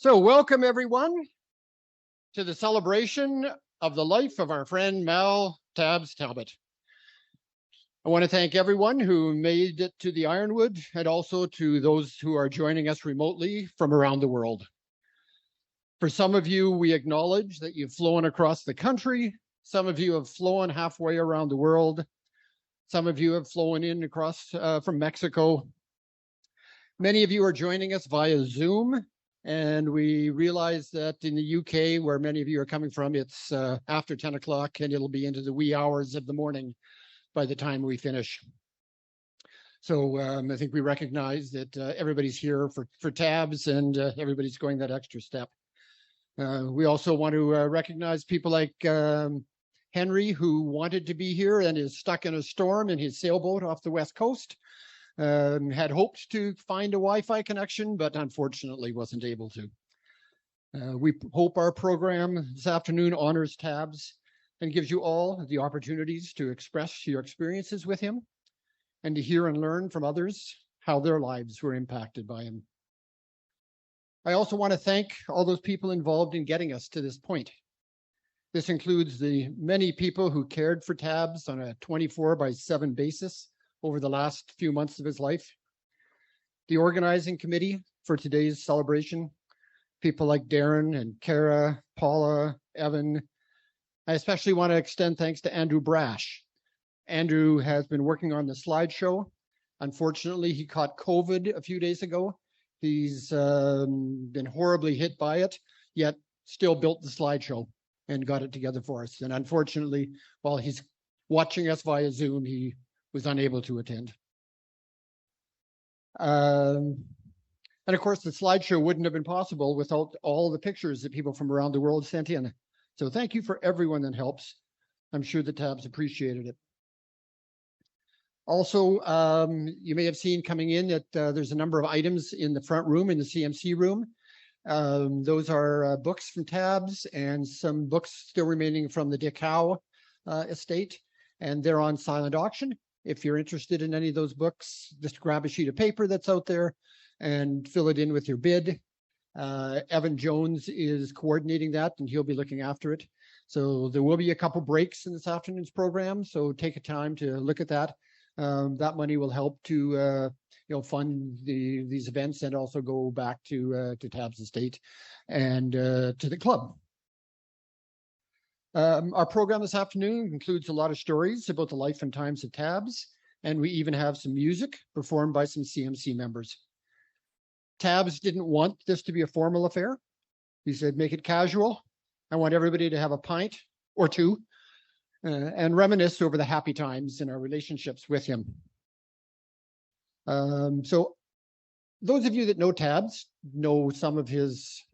So welcome everyone to the celebration of the life of our friend Mal Tabs Talbot. I want to thank everyone who made it to the Ironwood and also to those who are joining us remotely from around the world. For some of you, we acknowledge that you've flown across the country. Some of you have flown halfway around the world. Some of you have flown in across from Mexico. Many of you are joining us via Zoom. And we realize that in the UK, where many of you are coming from, it's after 10 o'clock and it'll be into the wee hours of the morning by the time we finish. So I think we recognize that everybody's here for Tabs and everybody's going that extra step. We also want to recognize people like Henry, who wanted to be here and is stuck in a storm in his sailboat off the West Coast. Had hoped to find a Wi-Fi connection, but unfortunately wasn't able to. We hope our program this afternoon honors Tabs and gives you all the opportunities to express your experiences with him and to hear and learn from others how their lives were impacted by him. I also want to thank all those people involved in getting us to this point. This includes the many people who cared for Tabs on a 24/7 basis over the last few months of his life. The organizing committee for today's celebration, people like Darren and Kara, Paula, Evan. I especially want to extend thanks to Andrew Brash. Andrew has been working on the slideshow. Unfortunately, he caught COVID a few days ago. He's been horribly hit by it, yet still built the slideshow and got it together for us. And unfortunately, while he's watching us via Zoom, he was unable to attend. And of course, the slideshow wouldn't have been possible without all the pictures that people from around the world sent in. So thank you for everyone that helps. I'm sure the Tabs appreciated it. Also, you may have seen coming in that there's a number of items in the front room, in the CMC room. Those are books from Tabs and some books still remaining from the Dick Howe estate, and they're on silent auction. If you're interested in any of those books, just grab a sheet of paper that's out there and fill it in with your bid. Evan Jones is coordinating that and he'll be looking after it. So there will be a couple breaks in this afternoon's program. So take a time to look at that. That money will help to fund these events and also go back to Tabs Estate and to the club. Our program this afternoon includes a lot of stories about the life and times of Tabs, and we even have some music performed by some CMC members. Tabs didn't want this to be a formal affair. He said, make it casual. I want everybody to have a pint or two and reminisce over the happy times in our relationships with him. So those of you that know Tabs know some of his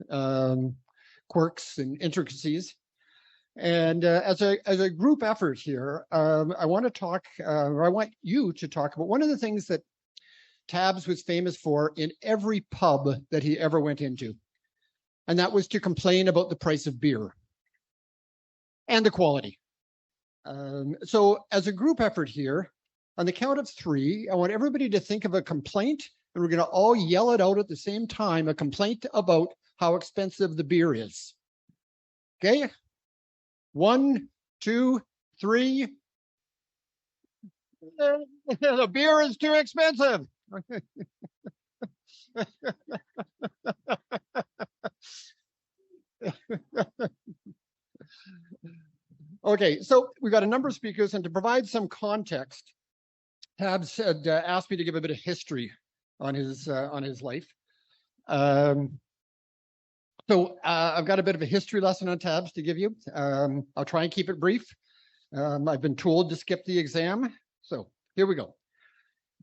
quirks and intricacies. And as a group effort here, I want to talk, or I want you to talk about one of the things that Tabs was famous for in every pub that he ever went into. And that was to complain about the price of beer and the quality. So as a group effort here, on the count of 3, I want everybody to think of a complaint, and we're going to all yell it out at the same time, a complaint about how expensive the beer is. Okay? 1, 2, 3. The beer is too expensive. Okay, so we've got a number of speakers, and to provide some context, Tabs had asked me to give a bit of history on his life. So I've got a bit of a history lesson on Tabs to give you. I'll try and keep it brief. I've been told to skip the exam. So here we go.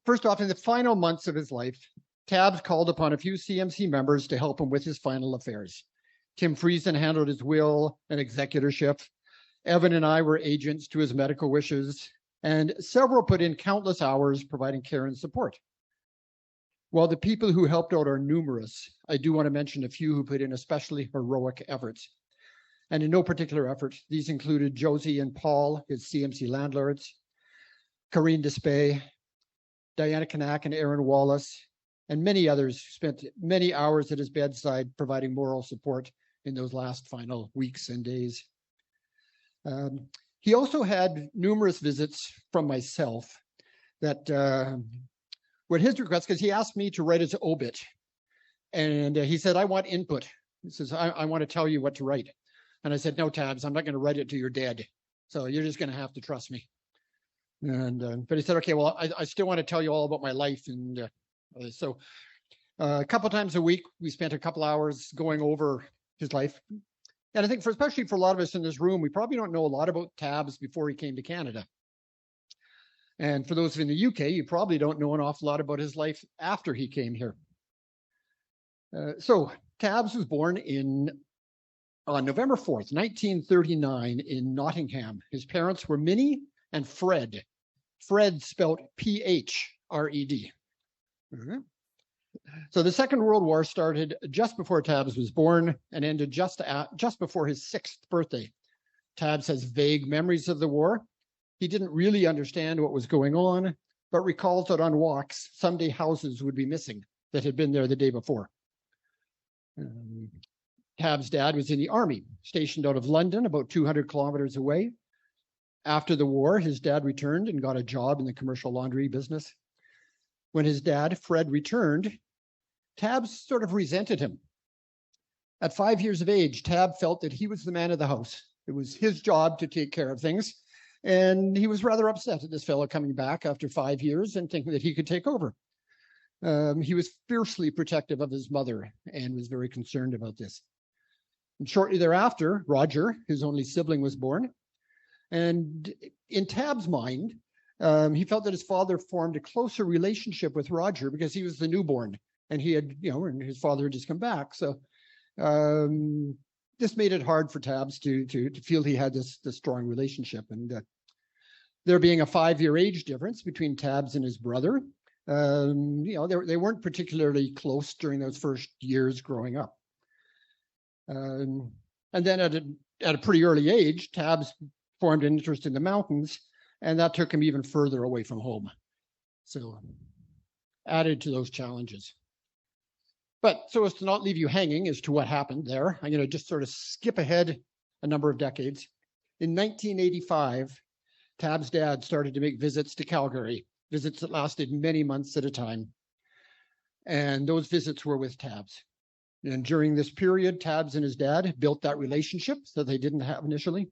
First off, in the final months of his life, Tabs called upon a few CMC members to help him with his final affairs. Tim Friesen handled his will and executorship. Evan and I were agents to his medical wishes, and several put in countless hours providing care and support. While the people who helped out are numerous, I do want to mention a few who put in especially heroic efforts. And in no particular effort, these included Josie and Paul, his CMC landlords, Corinne Despay, Diana Kanak and Aaron Wallace, and many others spent many hours at his bedside providing moral support in those last final weeks and days. He also had numerous visits from myself that were his requests, because he asked me to write his obit. And he said, I want input. He says, I want to tell you what to write. And I said, no, Tabs, I'm not going to write it till you're dead. So you're just going to have to trust me. And but he said, okay, well, I still want to tell you all about my life. And so a couple times a week, we spent a couple hours going over his life. And I think especially for a lot of us in this room, we probably don't know a lot about Tabs before he came to Canada. And for those in the UK, you probably don't know an awful lot about his life after he came here. So Tabs was born on November 4th, 1939 in Nottingham. His parents were Minnie and Fred. Fred spelled P-H-R-E-D. So the Second World War started just before Tabs was born and ended just before his 6th birthday. Tabs has vague memories of the war. He didn't really understand what was going on, but recalls that on walks, someday houses would be missing that had been there the day before. Tab's dad was in the army, stationed out of London, about 200 kilometers away. After the war, his dad returned and got a job in the commercial laundry business. When his dad, Fred, returned, Tabs sort of resented him. At 5 years of age, Tab felt that he was the man of the house. It was his job to take care of things. And he was rather upset at this fellow coming back after 5 years and thinking that he could take over. He was fiercely protective of his mother and was very concerned about this. And shortly thereafter, Roger, his only sibling, was born. And in Tab's mind, he felt that his father formed a closer relationship with Roger because he was the newborn and he had, and his father had just come back. So this made it hard for Tabs to feel he had this strong relationship. And there being a 5-year age difference between Tabs and his brother, they weren't particularly close during those first years growing up. And then at a pretty early age, Tabs formed an interest in the mountains, and that took him even further away from home. So added to those challenges. But so as to not leave you hanging as to what happened there, I'm going to just sort of skip ahead a number of decades. In 1985, Tab's dad started to make visits to Calgary, visits that lasted many months at a time. And those visits were with Tabs. And during this period, Tabs and his dad built that relationship that they didn't have initially.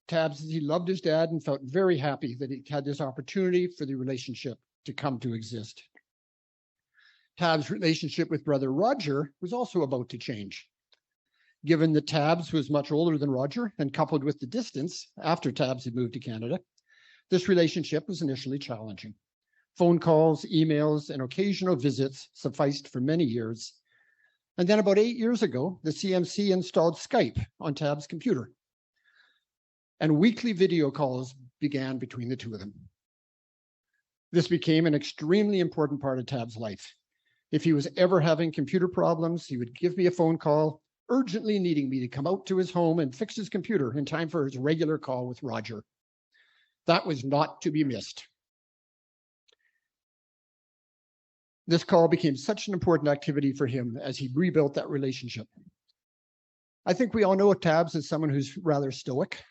Tabs, he loved his dad and felt very happy that he had this opportunity for the relationship to come to exist. Tab's relationship with brother Roger was also about to change. Given that Tabs was much older than Roger and coupled with the distance after Tabs had moved to Canada, this relationship was initially challenging. Phone calls, emails, and occasional visits sufficed for many years. And then about 8 years ago, the CMC installed Skype on Tab's computer. And weekly video calls began between the two of them. This became an extremely important part of Tab's life. If he was ever having computer problems, he would give me a phone call, urgently needing me to come out to his home and fix his computer in time for his regular call with Roger. That was not to be missed. This call became such an important activity for him as he rebuilt that relationship. I think we all know Tabs as someone who's rather stoic,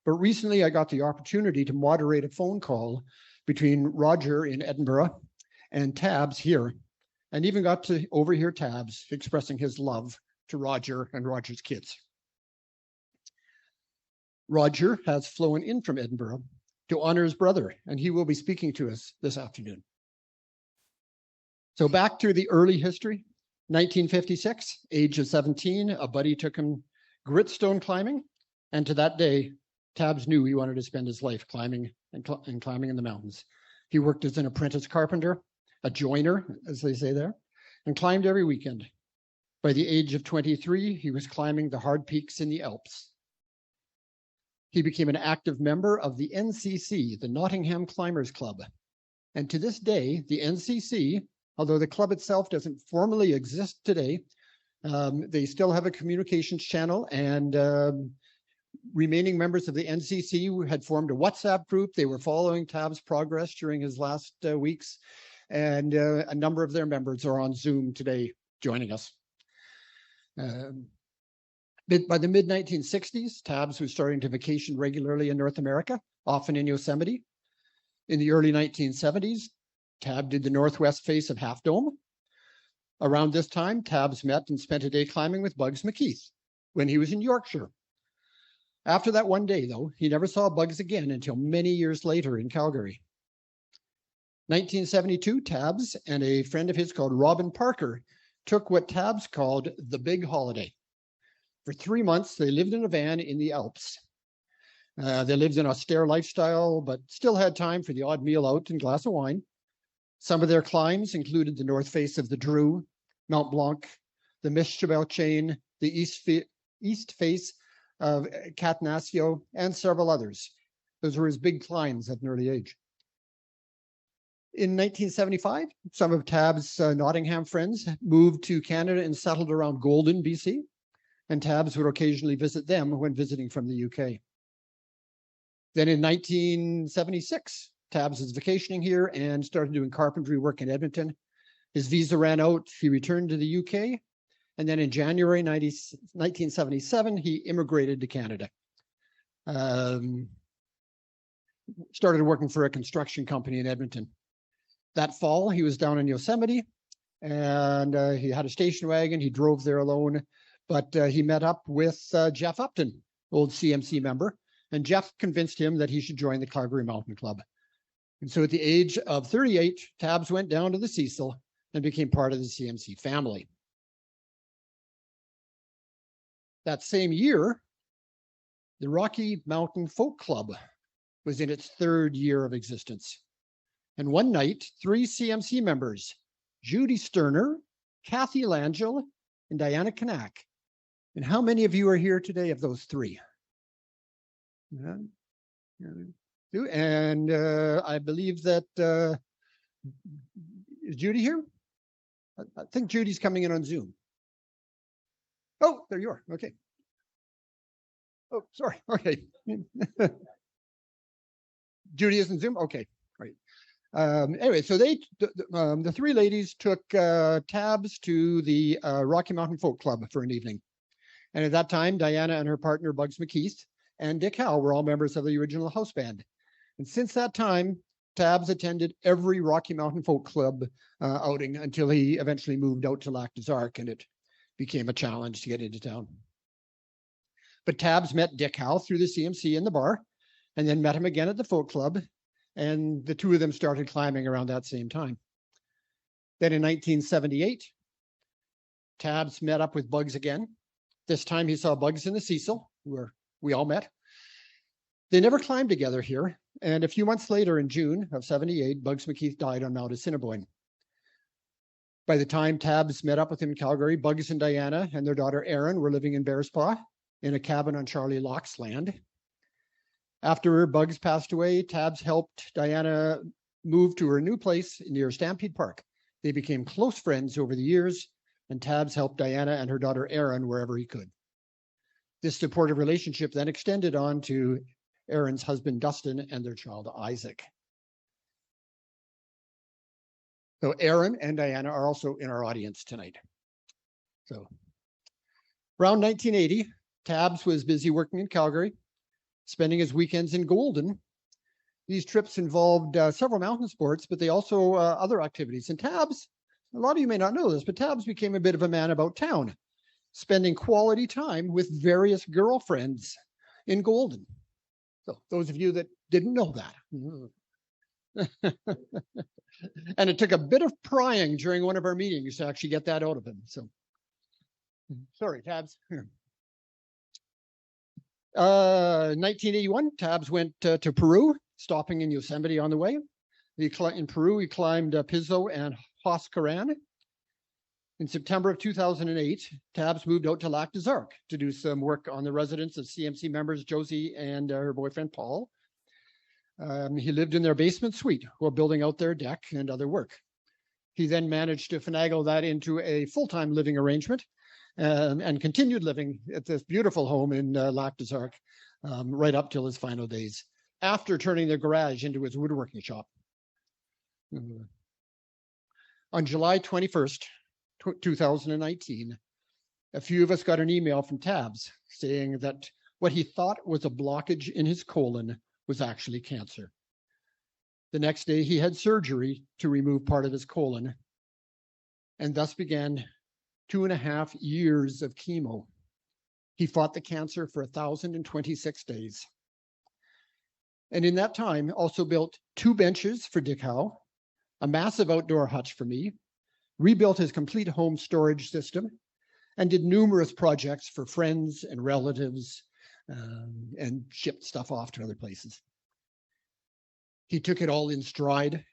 but recently I got the opportunity to moderate a phone call between Roger in Edinburgh and Tabs here, and even got to overhear Tabs expressing his love to Roger and Roger's kids. Roger has flown in from Edinburgh to honor his brother, and he will be speaking to us this afternoon. So back to the early history, 1956, age of 17, a buddy took him gritstone climbing, and to that day, Tabs knew he wanted to spend his life climbing and climbing in the mountains. He worked as an apprentice carpenter, a joiner, as they say there, and climbed every weekend. By the age of 23, he was climbing the hard peaks in the Alps. He became an active member of the NCC, the Nottingham Climbers Club. And to this day, the NCC, although the club itself doesn't formally exist today, they still have a communications channel, and remaining members of the NCC had formed a WhatsApp group. They were following Tab's progress during his last weeks. and a number of their members are on Zoom today joining us. By the mid-1960s, Tabs was starting to vacation regularly in North America, often in Yosemite. In the early 1970s, Tab did the northwest face of Half Dome. Around this time, Tabs met and spent a day climbing with Bugs McKeith when he was in Yorkshire. After that one day, though, he never saw Bugs again until many years later in Calgary. 1972, Tabs and a friend of his called Robin Parker took what Tabs called the big holiday. For 3 months, they lived in a van in the Alps. They lived an austere lifestyle, but still had time for the odd meal out and glass of wine. Some of their climbs included the north face of the Drew, Mount Blanc, the Mischabel chain, the east face of Catanaccio, and several others. Those were his big climbs at an early age. In 1975, some of Tab's Nottingham friends moved to Canada and settled around Golden, BC, and Tabs would occasionally visit them when visiting from the UK. Then in 1976, Tabs was vacationing here and started doing carpentry work in Edmonton. His visa ran out, he returned to the UK, and then in January 1977, he immigrated to Canada. Started working for a construction company in Edmonton. That fall, he was down in Yosemite, and he had a station wagon. He drove there alone, but he met up with Jeff Upton, old CMC member, and Jeff convinced him that he should join the Calgary Mountain Club. And so at the age of 38, Tabs went down to the Cecil and became part of the CMC family. That same year, the Rocky Mountain Folk Club was in its 3rd year of existence. And one night, 3 CMC members, Judy Sterner, Kathy Langell, and Diana Kanak. And how many of you are here today of those 3? And I believe that, is Judy here? I think Judy's coming in on Zoom. Oh, there you are. Okay. Oh, sorry. Okay. Judy isn't Zoom? Okay, great. Anyway, so the 3 ladies took Tabs to the Rocky Mountain Folk Club for an evening. And at that time, Diana and her partner, Bugs McKeith, and Dick Howe were all members of the original house band. And since that time, Tabs attended every Rocky Mountain Folk Club outing until he eventually moved out to Lac des Arcs, and it became a challenge to get into town. But Tabs met Dick Howe through the CMC in the bar, and then met him again at the Folk Club, and the 2 of them started climbing around that same time. Then in 1978, Tabs met up with Bugs again. This time he saw Bugs in the Cecil, where we all met. They never climbed together here, and a few months later in June of 78, Bugs McKeith died on Mount Assiniboine. By the time Tabs met up with him in Calgary, Bugs and Diana and their daughter Erin were living in Bearspaw in a cabin on Charlie Locke's land. After Bugs passed away, Tabs helped Diana move to her new place near Stampede Park. They became close friends over the years, and Tabs helped Diana and her daughter Erin wherever he could. This supportive relationship then extended on to Erin's husband, Dustin, and their child, Isaac. So Erin and Diana are also in our audience tonight. So around 1980, Tabs was busy working in Calgary, spending his weekends in Golden. These trips involved several mountain sports, but they also other activities. And Tabs, a lot of you may not know this, but Tabs became a bit of a man about town, spending quality time with various girlfriends in Golden. So those of you that didn't know that. And it took a bit of prying during one of our meetings to actually get that out of him. So sorry, Tabs. 1981, Tabs went to Peru, stopping in Yosemite on the way. In Peru, he climbed Piso and Huascaran. In September of 2008, Tabs moved out to Lac des Arcs to do some work on the residence of CMC members Josie and her boyfriend Paul. He lived in their basement suite while building out their deck and other work. He then managed to finagle that into a full-time living arrangement and continued living at this beautiful home in Lac des Arcs right up till his final days, after turning the garage into his woodworking shop. On July 21st, 2019, a few of us got an email from Tabs saying that what he thought was a blockage in his colon was actually cancer. The next day, he had surgery to remove part of his colon, and thus began 2.5 years of chemo. He fought the cancer for 1,026 days. And in that time, also built 2 benches for Dick Howe, a massive outdoor hutch for me, rebuilt his complete home storage system, and did numerous projects for friends and relatives, and shipped stuff off to other places. He took it all in stride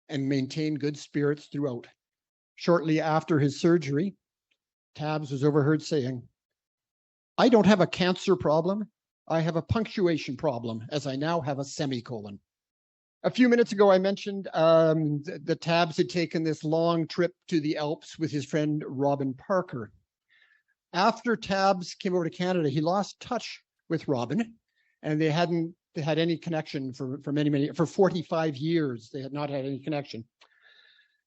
and maintained good spirits throughout. Shortly after his surgery, Tabs was overheard saying, "I don't have a cancer problem. I have a punctuation problem, as I now have a semicolon." A few minutes ago, I mentioned that Tabs had taken this long trip to the Alps with his friend Robin Parker. After Tabs came over to Canada, he lost touch with Robin, and they hadn't had any connection for 45 years. They had not had any connection.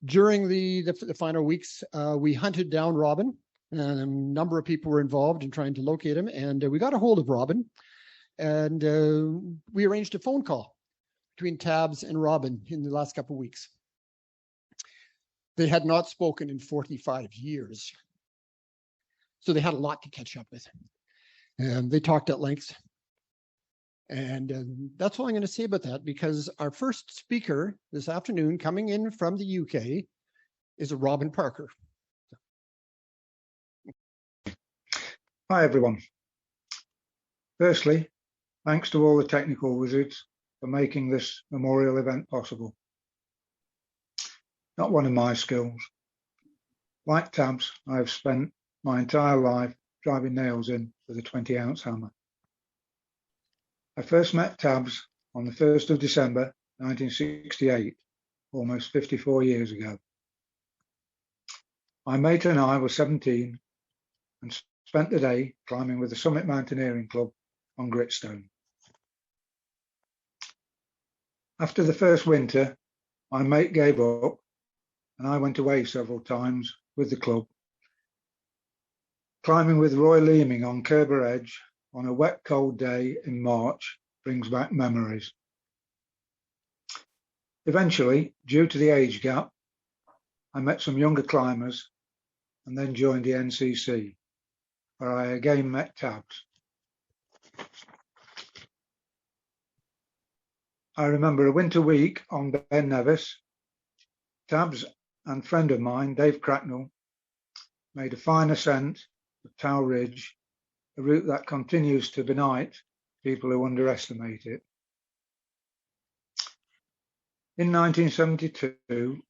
During the final weeks, we hunted down Robin. A number of people were involved in trying to locate him, and we got a hold of Robin, and we arranged a phone call between Tabs and Robin in the last couple of weeks. They had not spoken in 45 years, so they had a lot to catch up with. And they talked at length. And that's all I'm going to say about that, because our first speaker this afternoon, coming in from the UK, is Robin Parker. Hi, everyone. Firstly, thanks to all the technical wizards for making this memorial event possible. Not one of my skills. Like Tabs, I have spent my entire life driving nails in with a 20-ounce hammer. I first met Tabs on the 1st of December 1968, almost 54 years ago. My mate and I were 17 and spent the day climbing with the Summit Mountaineering Club on Gritstone. After the first winter, my mate gave up and I went away several times with the club. Climbing with Roy Leeming on Kerber Edge on a wet, cold day in March brings back memories. Eventually, due to the age gap, I met some younger climbers and then joined the NCC, where I again met Tabs. I remember a winter week on Ben Nevis. Tabs and friend of mine, Dave Cracknell, made a fine ascent of Tower Ridge, a route that continues to benight people who underestimate it. In 1972,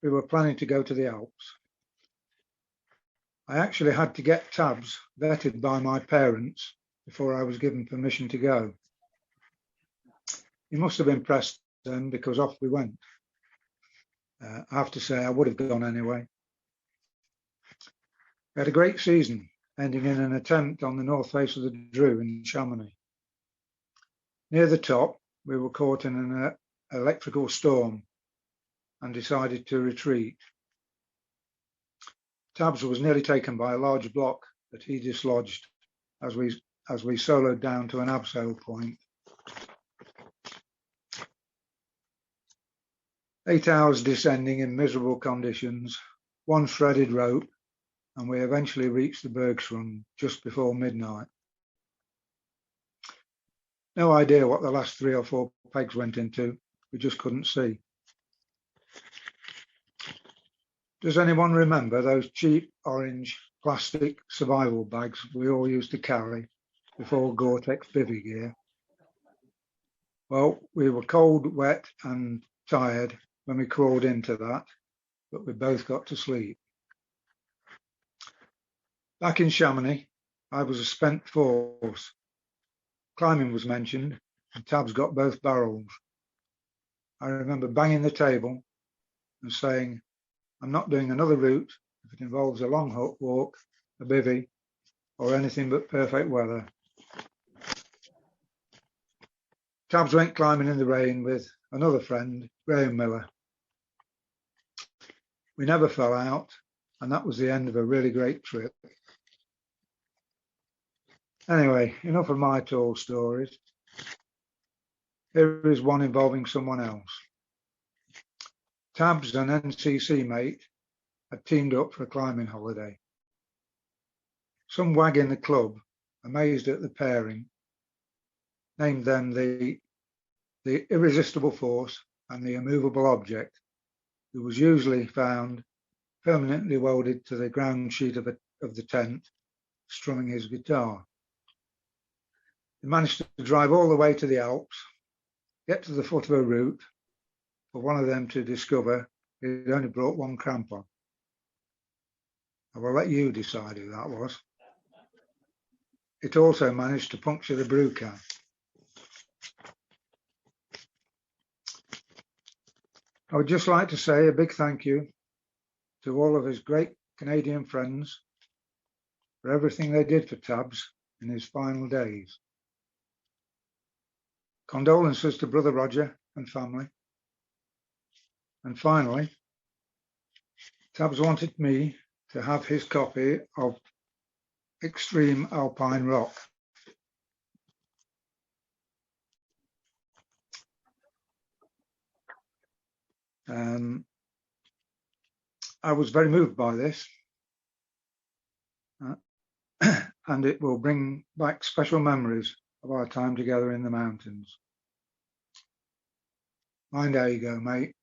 we were planning to go to the Alps. I actually had to get Tabs vetted by my parents before I was given permission to go. He must have impressed them, because off we went. I have to say, I would have gone anyway. We had a great season, ending in an attempt on the north face of the Drew in Chamonix. Near the top, we were caught in an electrical storm and decided to retreat. Tabs was nearly taken by a large block that he dislodged as we soloed down to an abseil point. 8 hours descending in miserable conditions, one shredded rope, and we eventually reached the Bergschrund just before midnight. No idea what the last 3 or 4 pegs went into. We just couldn't see. Does anyone remember those cheap orange plastic survival bags we all used to carry before Gore-Tex bivvy gear? Well, we were cold, wet and tired when we crawled into that, but we both got to sleep. Back in Chamonix, I was a spent force. Climbing was mentioned, and Tabs got both barrels. I remember banging the table and saying, "I'm not doing another route if it involves a long walk, a bivvy, or anything but perfect weather." Tabs went climbing in the rain with another friend, Graham Miller. We never fell out, and that was the end of a really great trip. Anyway, enough of my tall stories. Here is one involving someone else. Tabs, an NCC mate, had teamed up for a climbing holiday. Some wag in the club, amazed at the pairing, named them the irresistible force and the immovable object, who was usually found permanently welded to the ground sheet of the tent, strumming his guitar. They managed to drive all the way to the Alps, get to the foot of a route, for one of them to discover he'd only brought one crampon. I will let you decide who that was. It also managed to puncture the brew can. I would just like to say a big thank you to all of his great Canadian friends for everything they did for Tabs in his final days. Condolences to Brother Roger and family. And finally, Tabs wanted me to have his copy of Extreme Alpine Rock. I was very moved by this, and it will bring back special memories of our time together in the mountains. Mind how you go, mate.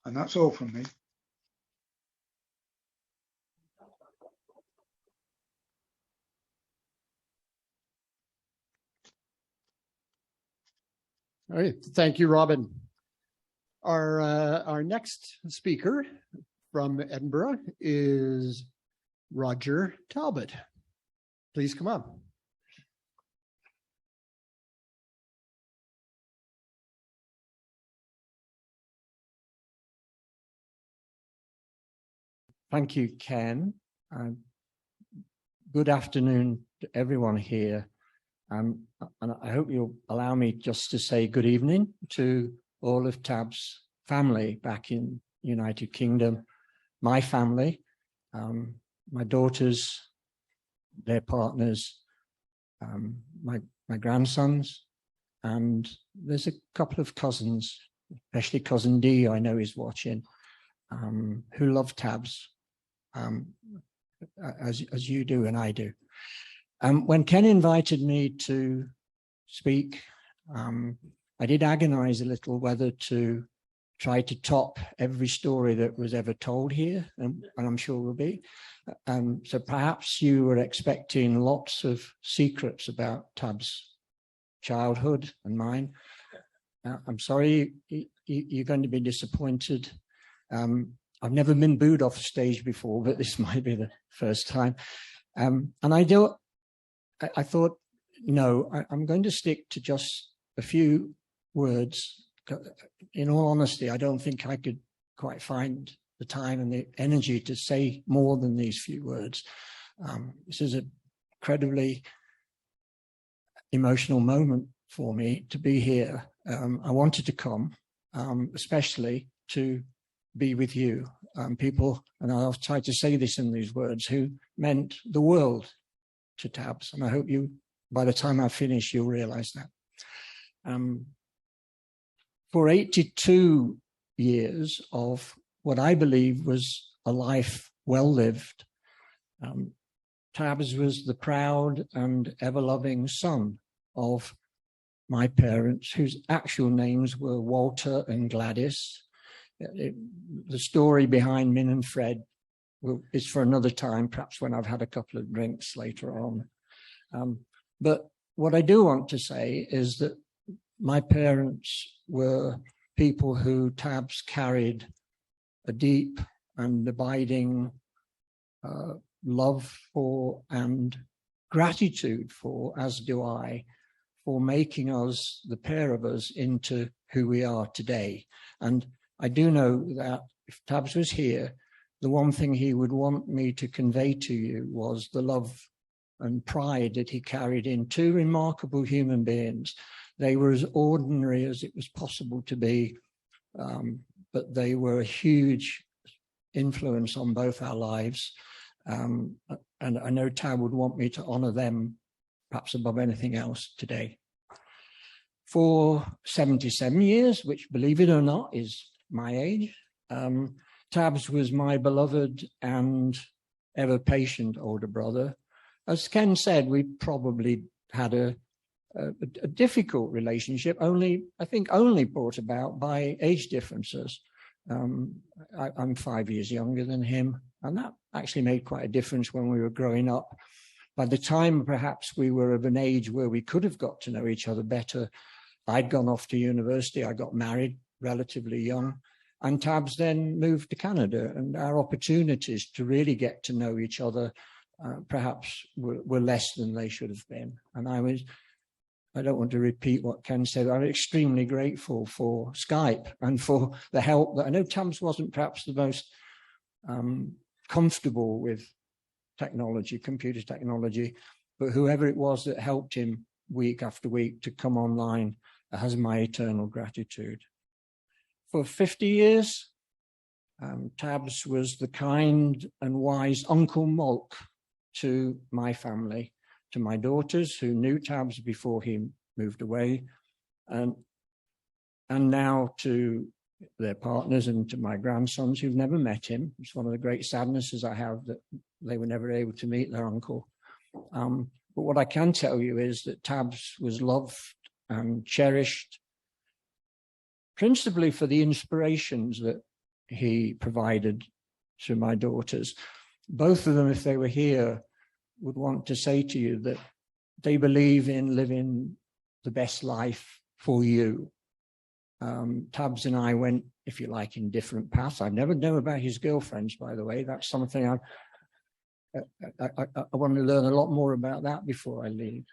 And that's all from me. All right, thank you, Robin. Our next speaker from Edinburgh is Roger Talbot. Please come up. Thank you, Ken. Good afternoon to everyone here. And I hope you'll allow me just to say good evening to all of Tab's family back in United Kingdom, my family, my daughters, their partners, my grandsons, and there's a couple of cousins, especially cousin D, I know is watching, who love Tabs, as you do and I do. When Ken invited me to speak, I did agonize a little whether to try to top every story that was ever told here, and I'm sure will be. So perhaps you were expecting lots of secrets about Tab's childhood and mine. I'm sorry, you're going to be disappointed. I've never been booed off stage before, but this might be the first time. And I thought, no, I'm going to stick to just a few words. In all honesty, I don't think I could quite find the time and the energy to say more than these few words. This is an incredibly emotional moment for me to be here. I wanted to come, especially to be with you, people, and I'll try to say this in these words, who meant the world to Tabs, and I hope you, by the time I finish, you'll realize that. For 82 years of what I believe was a life well lived, Tabs was the proud and ever-loving son of my parents, whose actual names were Walter and Gladys. The story behind Min and Fred is for another time, perhaps when I've had a couple of drinks later on. But what I do want to say is that my parents were people who Tabs carried a deep and abiding love for and gratitude for, as do I, for making us, the pair of us, into who we are today. And I do know that if Tabs was here, the one thing he would want me to convey to you was the love and pride that he carried in two remarkable human beings. They were as ordinary as it was possible to be, but they were a huge influence on both our lives. And I know Tab would want me to honour them perhaps above anything else today. For 77 years, which, believe it or not, is my age, Tabs was my beloved and ever patient older brother. As Ken said, we probably had a difficult relationship, I think only brought about by age differences. I'm 5 years younger than him, and that actually made quite a difference when we were growing up. By the time perhaps we were of an age where we could have got to know each other better, I'd gone off to university, I got married relatively young, and Tabs then moved to Canada, and our opportunities to really get to know each other perhaps were less than they should have been. And I don't want to repeat what Ken said, I'm extremely grateful for Skype and for the help that I know Tabs wasn't perhaps the most comfortable with technology, computer technology, but whoever it was that helped him week after week to come online has my eternal gratitude. For 50 years, Tabs was the kind and wise Uncle Mulc to my family, to my daughters who knew Tabs before he moved away, and now to their partners and to my grandsons who've never met him. It's one of the great sadnesses I have that they were never able to meet their uncle. But what I can tell you is that Tabs was loved and cherished, principally for the inspirations that he provided to my daughters. Both of them, if they were here, would want to say to you that they believe in living the best life for you. Tabs and I went, if you like, in different paths. I never know about his girlfriends, by the way. That's something I want to learn a lot more about that before I leave.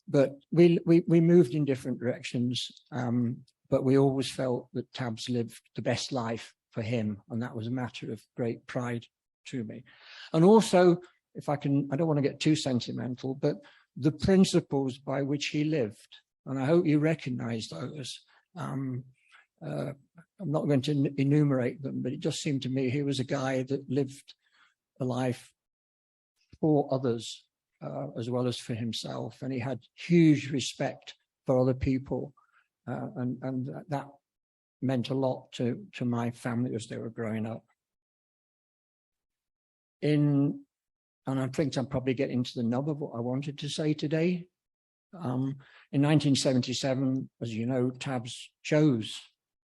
But we moved in different directions, but we always felt that Tabs lived the best life for him, and that was a matter of great pride to me. And also, if I can, I don't want to get too sentimental, but the principles by which he lived, and I hope you recognize those. I'm not going to enumerate them, but it just seemed to me he was a guy that lived a life for others as well as for himself, and he had huge respect for other people, and that meant a lot to my family as they were growing up. And I think I'm probably getting to the nub of what I wanted to say today. In 1977, as you know, Tabs chose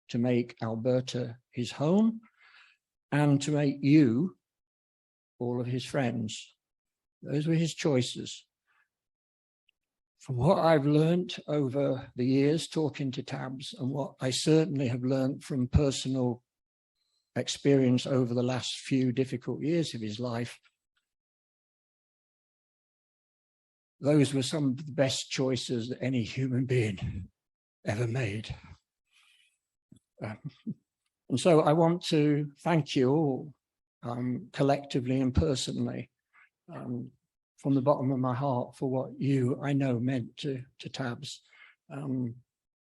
to make Alberta his home and to make you all of his friends. Those were his choices. From what I've learned over the years talking to Tabs, and what I certainly have learned from personal experience over the last few difficult years of his life, those were some of the best choices that any human being ever made. And so I want to thank you all collectively and personally from the bottom of my heart for what you, I know, meant to Tabs. And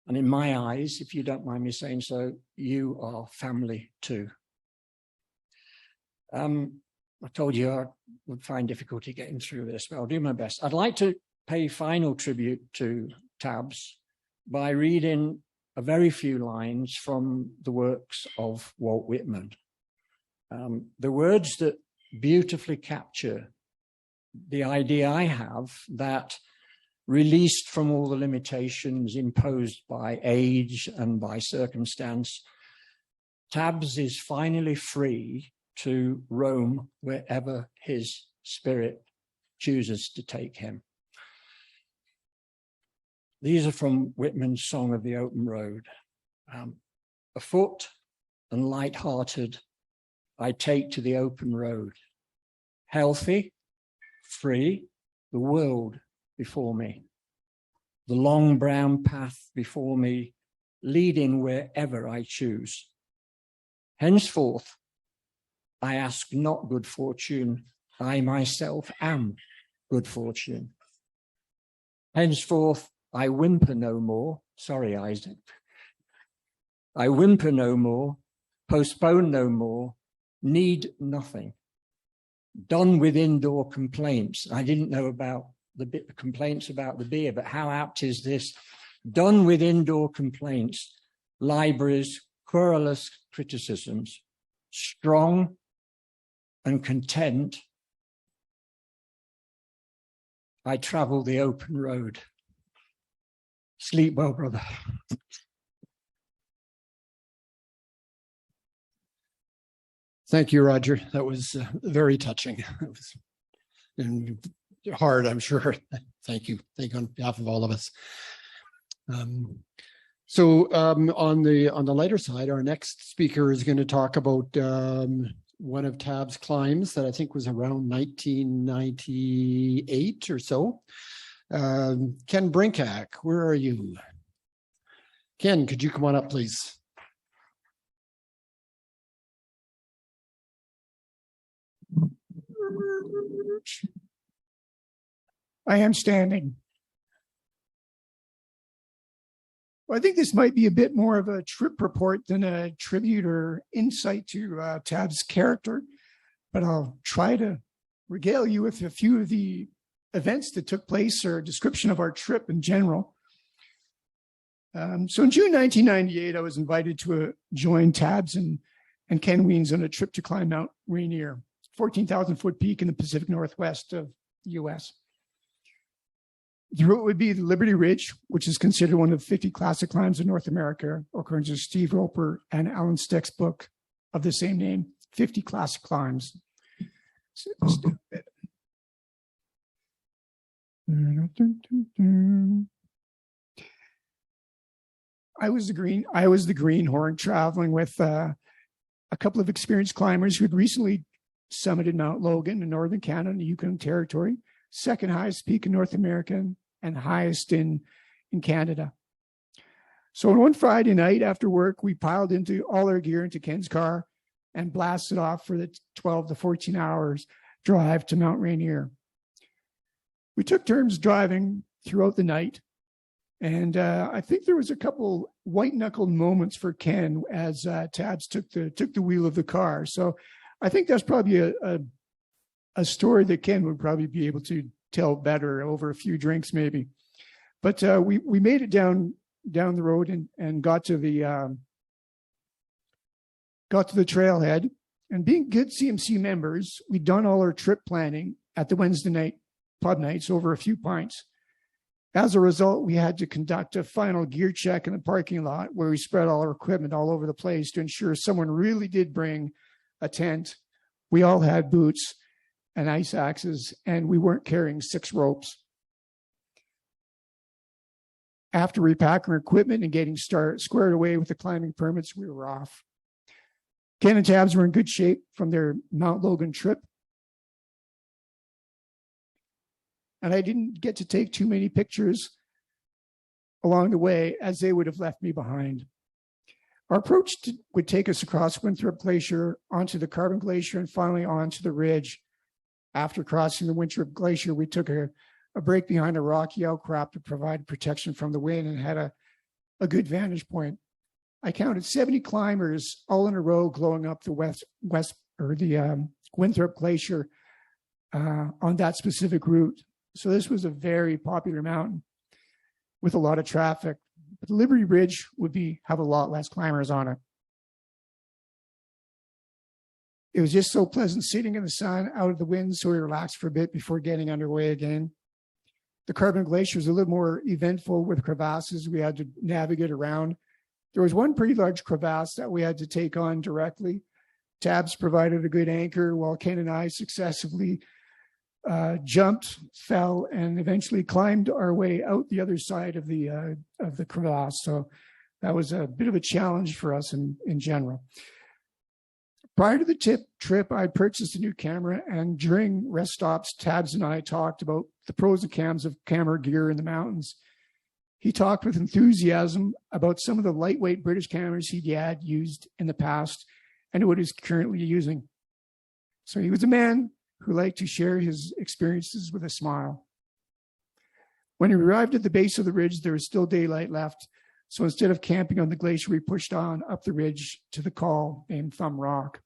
in my eyes, if you don't mind me saying so, you are family too. I told you I would find difficulty getting through this, but I'll do my best. I'd like to pay final tribute to Tabs by reading a very few lines from the works of Walt Whitman. The words that beautifully capture the idea I have that, released from all the limitations imposed by age and by circumstance, Tabs is finally free to roam wherever his spirit chooses to take him. These are from Whitman's Song of the Open Road. Afoot and light-hearted, I take to the open road. Healthy, free, the world before me. The long brown path before me, leading wherever I choose. Henceforth, I ask not good fortune, I myself am good fortune. Henceforth, I whimper no more, sorry, Isaac. I whimper no more, postpone no more, need nothing. Done with indoor complaints. I didn't know about the complaints about the beer, but how apt is this? Done with indoor complaints, libraries, querulous criticisms, strong and content. I travel the open road. Sleep well, brother. Thank you, Roger. That was very touching. It was and hard, I'm sure. Thank you. Thank you on behalf of all of us. On the lighter side, our next speaker is going to talk about one of Tab's climbs that I think was around 1998 or so. Ken Brinkak, where are you? Ken, could you come on up, please? I am standing. Well, I think this might be a bit more of a trip report than a tribute or insight to Tab's character, but I'll try to regale you with a few of the events that took place or a description of our trip in general. So in June 1998, I was invited to join Tabs and Ken Weens on a trip to climb Mount Rainier, 14,000 foot peak in the Pacific Northwest of the US. The route would be the Liberty Ridge, which is considered one of the 50 classic climbs in North America, according to Steve Roper and Alan Steck's book of the same name, 50 Classic Climbs. I was the greenhorn traveling with a couple of experienced climbers who had recently summited Mount Logan in northern Canada and the Yukon Territory, second highest peak in North America and highest in Canada. So on one Friday night after work, we piled into all our gear into Ken's car and blasted off for the 12 to 14 hours drive to Mount Rainier. We took turns driving throughout the night. And I think there was a couple white-knuckled moments for Ken as Tabs took the wheel of the car. So I think that's probably a story that Ken would probably be able to tell better over a few drinks, maybe. But we made it down the road and got to the trailhead. And being good CMC members, we'd done all our trip planning at the Wednesday night pub nights over a few pints. As a result, we had to conduct a final gear check in the parking lot where we spread all our equipment all over the place to ensure someone really did bring a tent. We all had boots and ice axes, and we weren't carrying 6 ropes. After repacking our equipment and getting squared away with the climbing permits, we were off. Ken and Tabs were in good shape from their Mount Logan trip. And I didn't get to take too many pictures along the way, as they would have left me behind. Our approach would take us across Winthrop Glacier, onto the Carbon Glacier, and finally onto the ridge. After crossing the Winthrop Glacier, we took a break behind a rocky outcrop to provide protection from the wind and had a good vantage point. I counted 70 climbers all in a row glowing up the Winthrop Glacier on that specific route. So this was a very popular mountain with a lot of traffic. But the Liberty Ridge would have a lot less climbers on it. It was just so pleasant sitting in the sun, out of the wind, so we relaxed for a bit before getting underway again. The Carbon Glacier was a little more eventful with crevasses we had to navigate around. There was one pretty large crevasse that we had to take on directly. Tabs provided a good anchor while Ken and I successively jumped, fell, and eventually climbed our way out the other side of the crevasse. So that was a bit of a challenge for us in general. Prior to the trip, I purchased a new camera, and during rest stops, Tabs and I talked about the pros and cons of camera gear in the mountains. He talked with enthusiasm about some of the lightweight British cameras he had used in the past and what he's currently using. So he was a man who liked to share his experiences with a smile. When we arrived at the base of the ridge, there was still daylight left, So instead of camping on the glacier, we pushed on up the ridge to the col named Thumb Rock.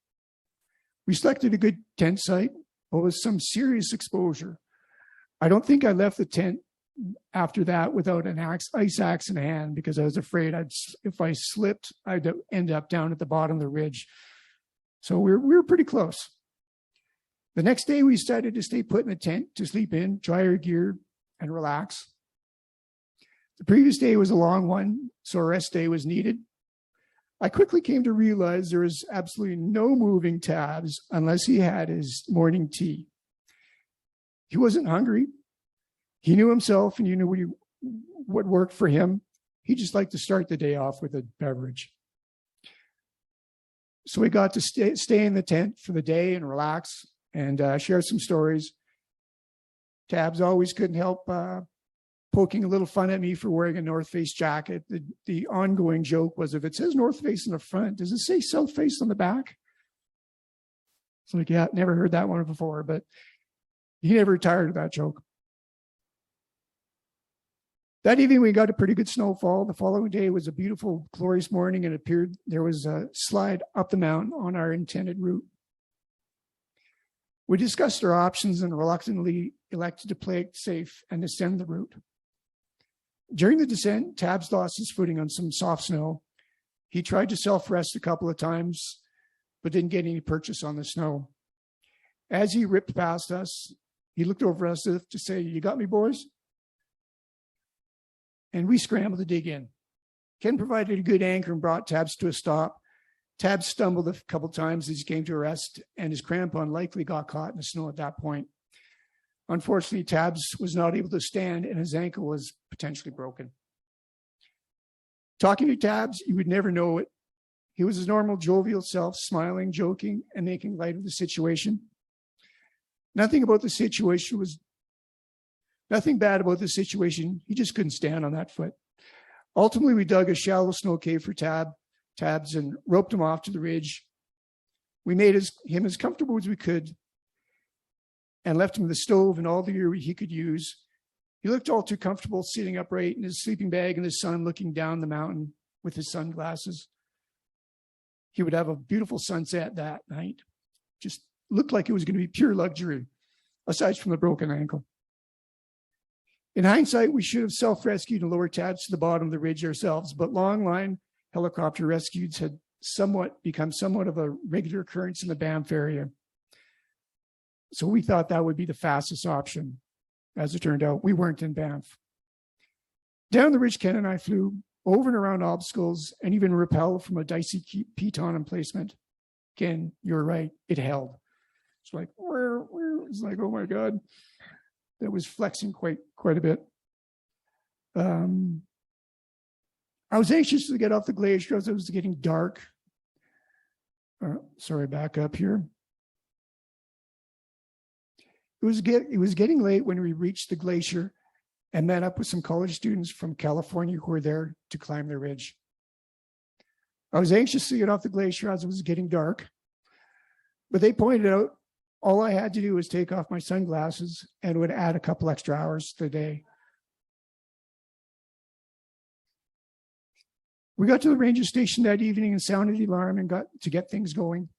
We selected a good tent site, but with some serious exposure. I don't think I left the tent after that without an ice axe in hand, because I was afraid if I slipped, I'd end up down at the bottom of the ridge. So we were pretty close. The next day, we decided to stay put in the tent to sleep in, dry our gear, and relax. The previous day was a long one, so a rest day was needed. I quickly came to realize there was absolutely no moving Tabs unless he had his morning tea. He wasn't hungry. He knew himself, and you knew what worked for him. He just liked to start the day off with a beverage. So we got to stay in the tent for the day and relax and share some stories. Tabs always couldn't help poking a little fun at me for wearing a North Face jacket. The ongoing joke was, if it says North Face in the front, does it say South Face on the back? It's like, yeah, never heard that one before, but he never retired of that joke. That evening, we got a pretty good snowfall. The following day was a beautiful, glorious morning, and it appeared there was a slide up the mountain on our intended route. We discussed our options and reluctantly elected to play it safe and descend the route. During the descent, Tabs lost his footing on some soft snow. He tried to self-rest a couple of times, but didn't get any purchase on the snow. As he ripped past us, he looked over us as if to say, "You got me, boys?" And we scrambled to dig in. Ken provided a good anchor and brought Tabs to a stop. Tabs stumbled a couple times as he came to a rest, and his crampon likely got caught in the snow at that point. Unfortunately, Tabs was not able to stand, and his ankle was potentially broken. Talking to Tabs, you would never know it. He was his normal jovial self, smiling, joking, and making light of the situation. Nothing bad about the situation. He just couldn't stand on that foot. Ultimately, we dug a shallow snow cave for Tabs and roped him off to the ridge. We made him as comfortable as we could and left him the stove and all the gear he could use. He looked all too comfortable sitting upright in his sleeping bag in the sun, looking down the mountain with his sunglasses. He would have a beautiful sunset that night. Just looked like it was going to be pure luxury, aside from the broken ankle. In hindsight, we should have self-rescued and lowered Tabs to the bottom of the ridge ourselves, but long line helicopter rescues had become somewhat of a regular occurrence in the Banff area. So we thought that would be the fastest option. As it turned out, we weren't in Banff. Down the ridge, Ken and I flew over and around obstacles and even rappelled from a dicey piton emplacement. Ken, you're right, it held. It's like, it's like, oh my God. That was flexing quite a bit. I was anxious to get off the glacier as it was getting dark. Back up here. It was getting late when we reached the glacier and met up with some college students from California who were there to climb the ridge. I was anxious to get off the glacier as it was getting dark, but they pointed out all I had to do was take off my sunglasses and it would add a couple extra hours to the day. We got to the ranger station that evening and sounded the alarm and got to get things going.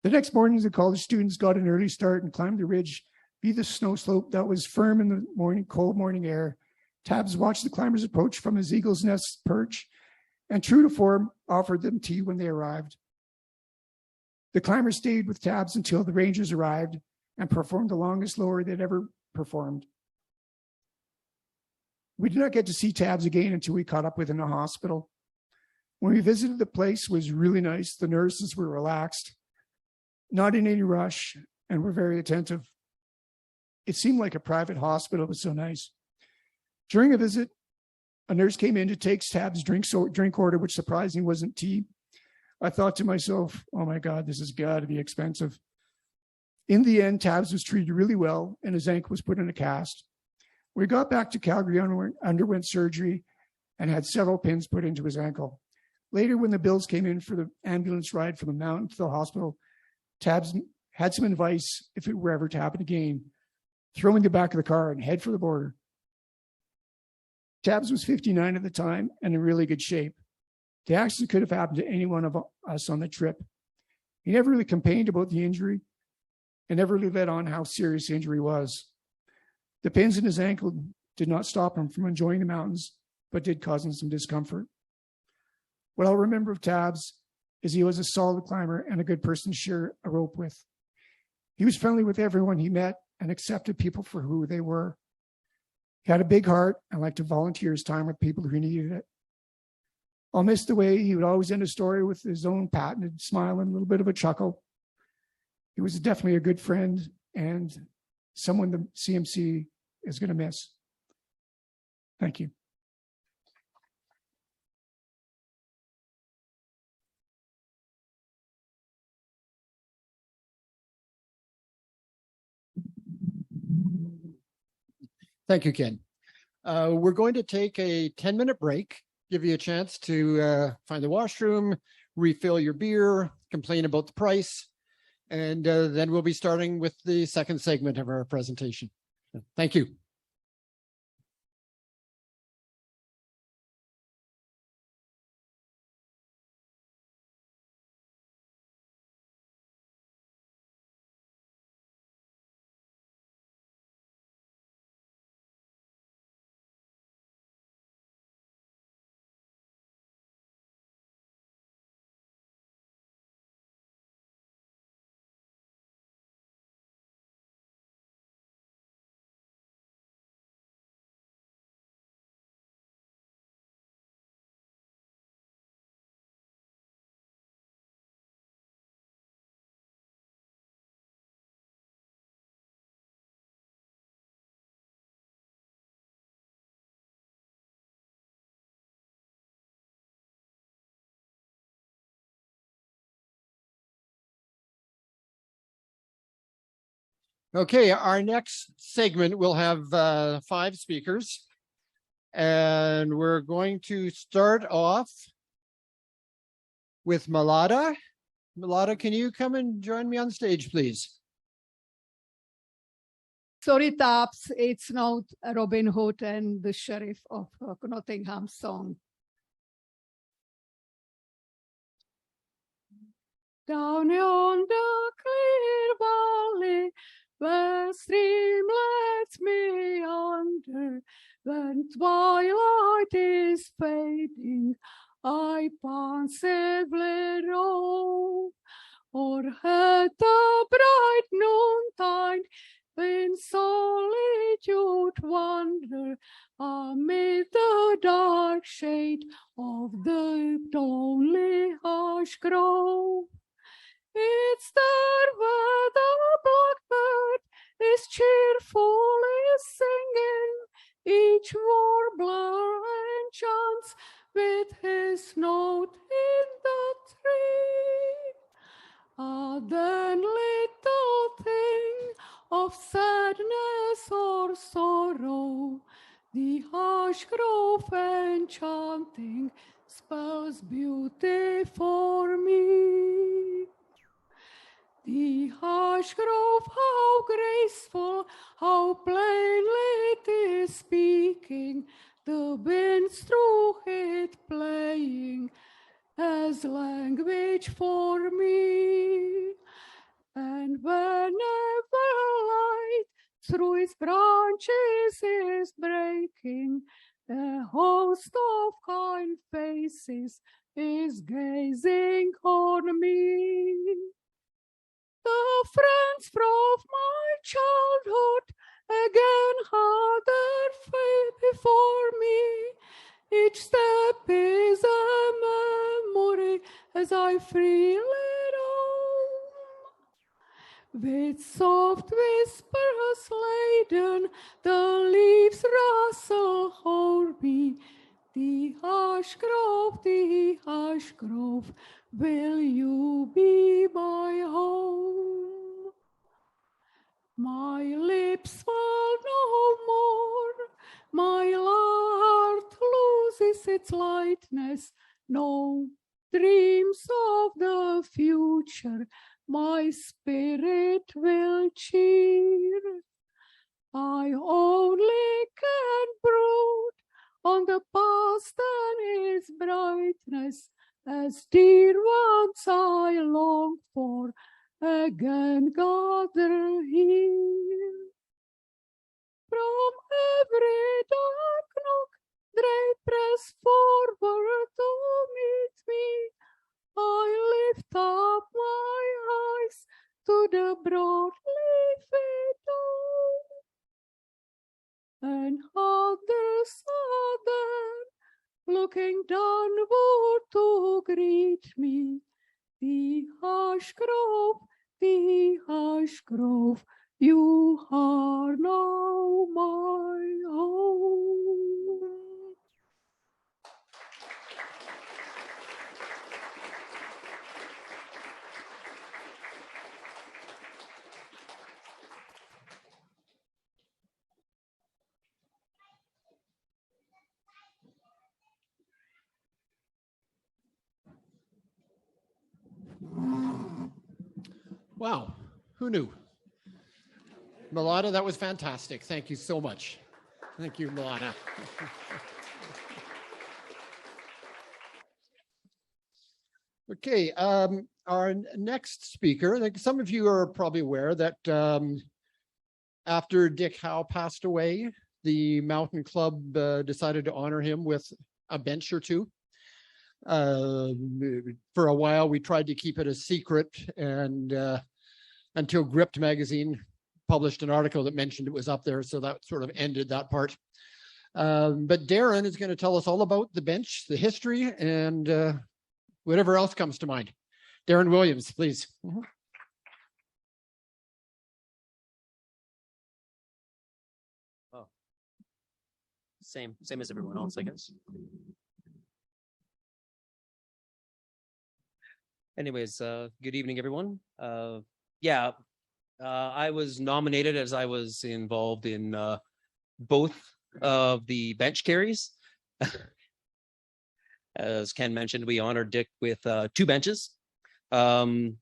The next morning, the college students got an early start and climbed the ridge via the snow slope that was firm in the cold morning air. Tabs watched the climbers approach from his eagle's nest perch and, true to form, offered them tea when they arrived. The climbers stayed with Tabs until the rangers arrived and performed the longest lower they'd ever performed. We did not get to see Tabs again until we caught up with him in the hospital. When we visited, the place was really nice. The nurses were relaxed, not in any rush, and were very attentive. It seemed like a private hospital. It was so nice. During a visit, a nurse came in to take Tabs' drink order, which surprisingly wasn't tea. I thought to myself, oh my God, this has got to be expensive. In the end, Tabs was treated really well and his ankle was put in a cast. We got back to Calgary, underwent surgery, and had several pins put into his ankle. Later, when the bills came in for the ambulance ride from the mountain to the hospital, Tabs had some advice if it were ever to happen again. Throw in the back of the car and head for the border. Tabs was 59 at the time and in really good shape. The accident could have happened to any one of us on the trip. He never really complained about the injury and never really let on how serious the injury was. The pins in his ankle did not stop him from enjoying the mountains, but did cause him some discomfort. What I'll remember of Tabs is he was a solid climber and a good person to share a rope with. He was friendly with everyone he met and accepted people for who they were. He had a big heart and liked to volunteer his time with people who needed it. I'll miss the way he would always end a story with his own patented smile and a little bit of a chuckle. He was definitely a good friend and someone the CMC is going to miss. Thank you. Thank you, Ken. We're going to take a 10-minute break, give you a chance to find the washroom, refill your beer, complain about the price, and then we'll be starting with the second segment of our presentation. Thank you. Okay, our next segment will have 5 speakers, and we're going to start off with Malada. Malada, can you come and join me on stage, please? Sorry, Taps, it's not Robin Hood and the Sheriff of Nottingham song. Down yonder clear valley, where streamlets meander, when twilight is fading, I pensively roam, o'erhead the bright noontide, in solitude wander, amid the dark shade of the lonely hush grove. It's there where the blackbird is cheerfully singing, each warbler enchants with his note in the tree. Ah, then little thing of sadness or sorrow, the hush grove enchanting spells beauty for me. The hush grove, how graceful, how plainly it is speaking, the winds through it playing as language for me. And whenever light through its branches is breaking, a host of kind faces is gazing on me. The friends from my childhood again had their fate before me. Each step is a memory as I freely roam. With soft whispers laden, the leaves rustle o'er me. The hush grove, will you be my home? My lips fall no more, my heart loses its lightness, no dreams of the future my spirit will cheer. I only can brood on the past and its brightness, as dear ones I long for, again gather here. From every dark nook they press forward to meet me. I lift up my eyes to the broad leafy door, and on the southern, looking downward to greet me, the hush grove, you are now my home. Wow, who knew? Milana, that was fantastic. Thank you so much. Thank you, Milana. Okay, our next speaker, like some of you are probably aware that after Dick Howe passed away, the Mountain Club decided to honor him with a bench or two. For a while, we tried to keep it a secret, and until Gripped magazine published an article that mentioned it was up there, so that sort of ended that part. But Darren is going to tell us all about the bench, the history, and whatever else comes to mind. Darren Williams, please. Oh, same as everyone else, I guess. Anyways, good evening, everyone. I was nominated as I was involved in both of the bench carries. As Ken mentioned, we honored Dick with 2 benches. I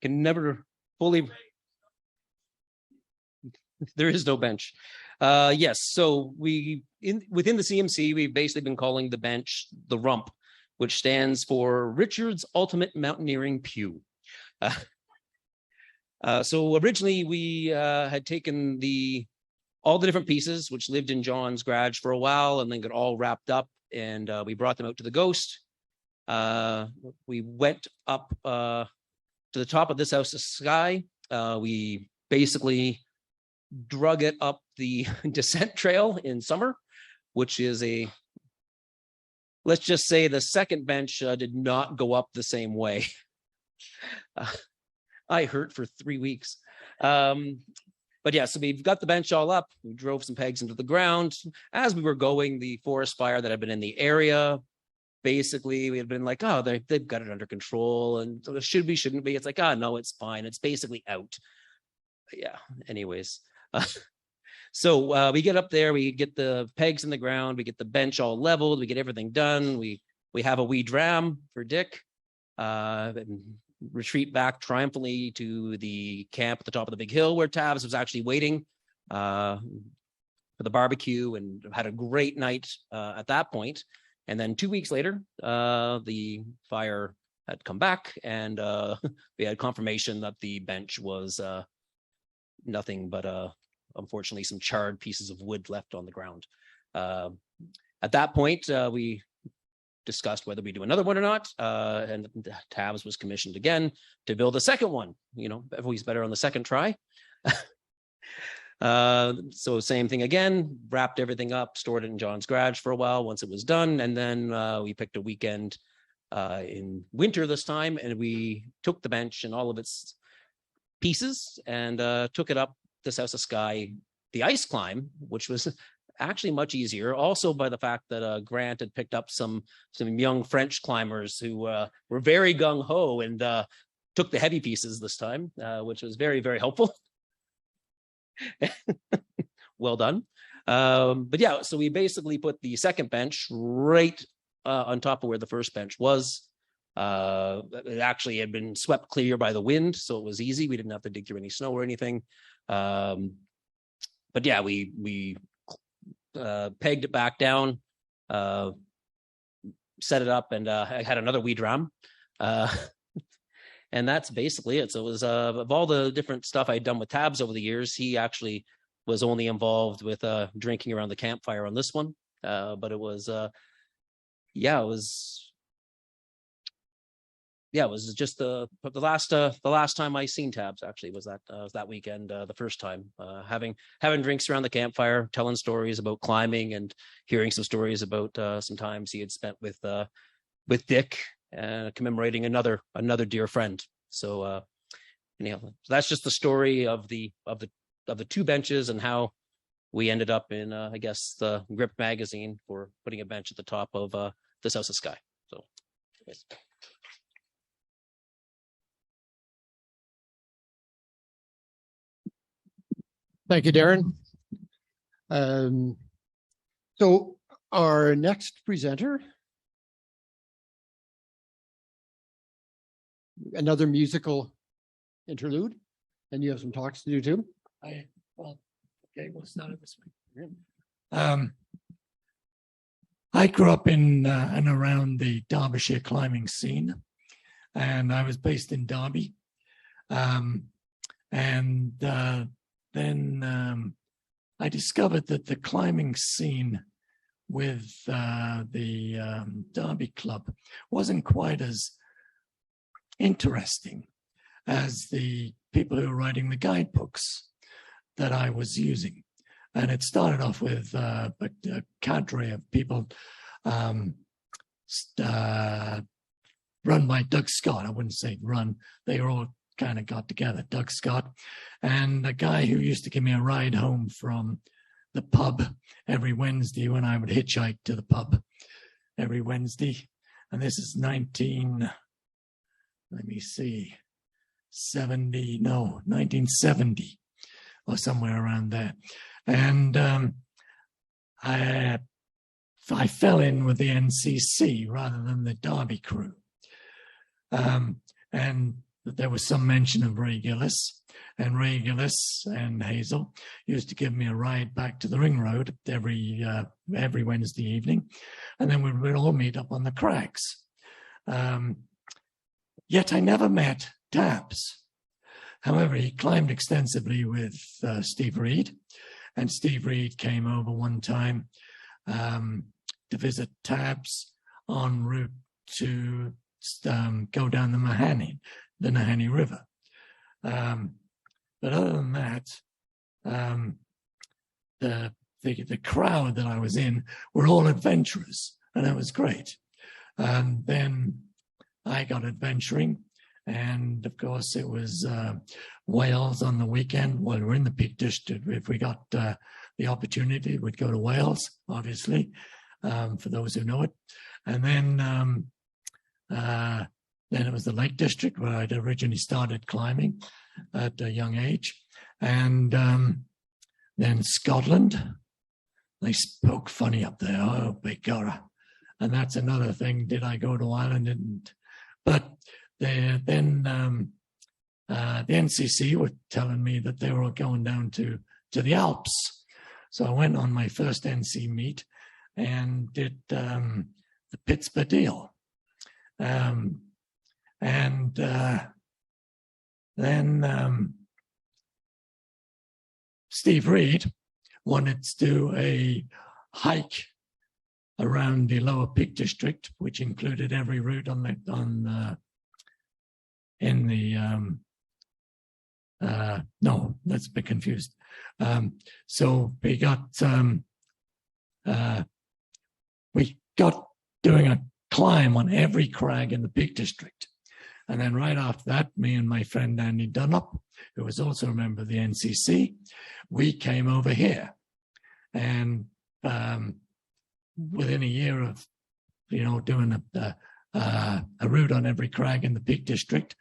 can never fully. There is no bench. Yes, so within the CMC, we've basically been calling the bench the rump, which stands for Richard's Ultimate Mountaineering Pew. So originally we had taken all the different pieces, which lived in John's garage for a while and then got all wrapped up, and we brought them out to the Ghost. We went up to the top of this house of sky. We basically drug it up the descent trail in summer, which is let's just say the second bench did not go up the same way. I hurt for 3 weeks. But yeah, so we've got the bench all up. We drove some pegs into the ground. As we were going, the forest fire that had been in the area, basically we had been like, oh, they've got it under control, and should we, shouldn't we? It's like, no, it's fine. It's basically out. Yeah, anyways. So we get up there, we get the pegs in the ground, we get the bench all leveled, we get everything done. We have a wee dram for Dick, and retreat back triumphantly to the camp at the top of the big hill where Tabs was actually waiting for the barbecue, and had a great night at that point. And then 2 weeks later, the fire had come back, and we had confirmation that the bench was nothing but unfortunately some charred pieces of wood left on the ground. At that point, we discussed whether we do another one or not, and Tabs was commissioned again to build a second one. Always better on the second try. So same thing again, wrapped everything up, stored it in John's garage for a while once it was done, and then we picked a weekend in winter this time, and we took the bench and all of its pieces and took it up this house of sky, the ice climb, which was actually much easier, also by the fact that Grant had picked up some young French climbers who were very gung-ho and took the heavy pieces this time, which was very, very helpful. Well done. But yeah, so we basically put the second bench right on top of where the first bench was. It actually had been swept clear by the wind, so it was easy. We didn't have to dig through any snow or anything. But yeah, we pegged it back down, set it up, and I had another weed ram. And that's basically it. So it was of all the different stuff I'd done with Tabs over the years, he actually was only involved with drinking around the campfire on this one. But it was it was just the last time I seen Tabs actually was that weekend, the first time, having drinks around the campfire, telling stories about climbing and hearing some stories about some times he had spent with Dick, commemorating another dear friend. So that's just the story of the two benches and how we ended up in I guess the Grip magazine for putting a bench at the top of this House of Sky. So yes. Thank you, Darren. So our next presenter, another musical interlude, and you have some talks to do too. We'll start this way. I grew up in and around the Derbyshire climbing scene, and I was based in Derby. Then I discovered that the climbing scene with the Derby Club wasn't quite as interesting as the people who were writing the guidebooks that I was using. And it started off with a cadre of people run by Doug Scott. I wouldn't say run, they were all kind of got together, Doug Scott, and a guy who used to give me a ride home from the pub every Wednesday when I would hitchhike to the pub every Wednesday. And this is 1970 or somewhere around there. And I fell in with the NCC rather than the Derby crew. And there was some mention of Ray Gillis, and Ray Gillis and Hazel used to give me a ride back to the Ring Road every Wednesday evening, and then we would all meet up on the crags. Yet I never met Tabs. However, he climbed extensively with Steve Reed, and Steve Reed came over one time to visit Tabs en route to go down the Nahanni River. But other than that, the crowd that I was in were all adventurers, and that was great. And then I got adventuring, and of course it was Wales on the weekend. Well, we're in the Peak District. If we got the opportunity, we'd go to Wales, obviously, for those who know it. And then it was the Lake District where I'd originally started climbing at a young age. And then Scotland, they spoke funny up there. Oh, begorra. And that's another thing. Did I go to Ireland? Didn't. But then the NCC were telling me that they were going down to the Alps. So I went on my first NC meet and did the Pittsburgh deal. Then Steve Reed wanted to do a hike around the Lower Peak District, which included every route no, that's a bit confused. So we got doing a climb on every crag in the Peak District. And then right after that, me and my friend Andy Dunlop, who was also a member of the NCC, we came over here. And within a year of, doing a route on every crag in the Peak District,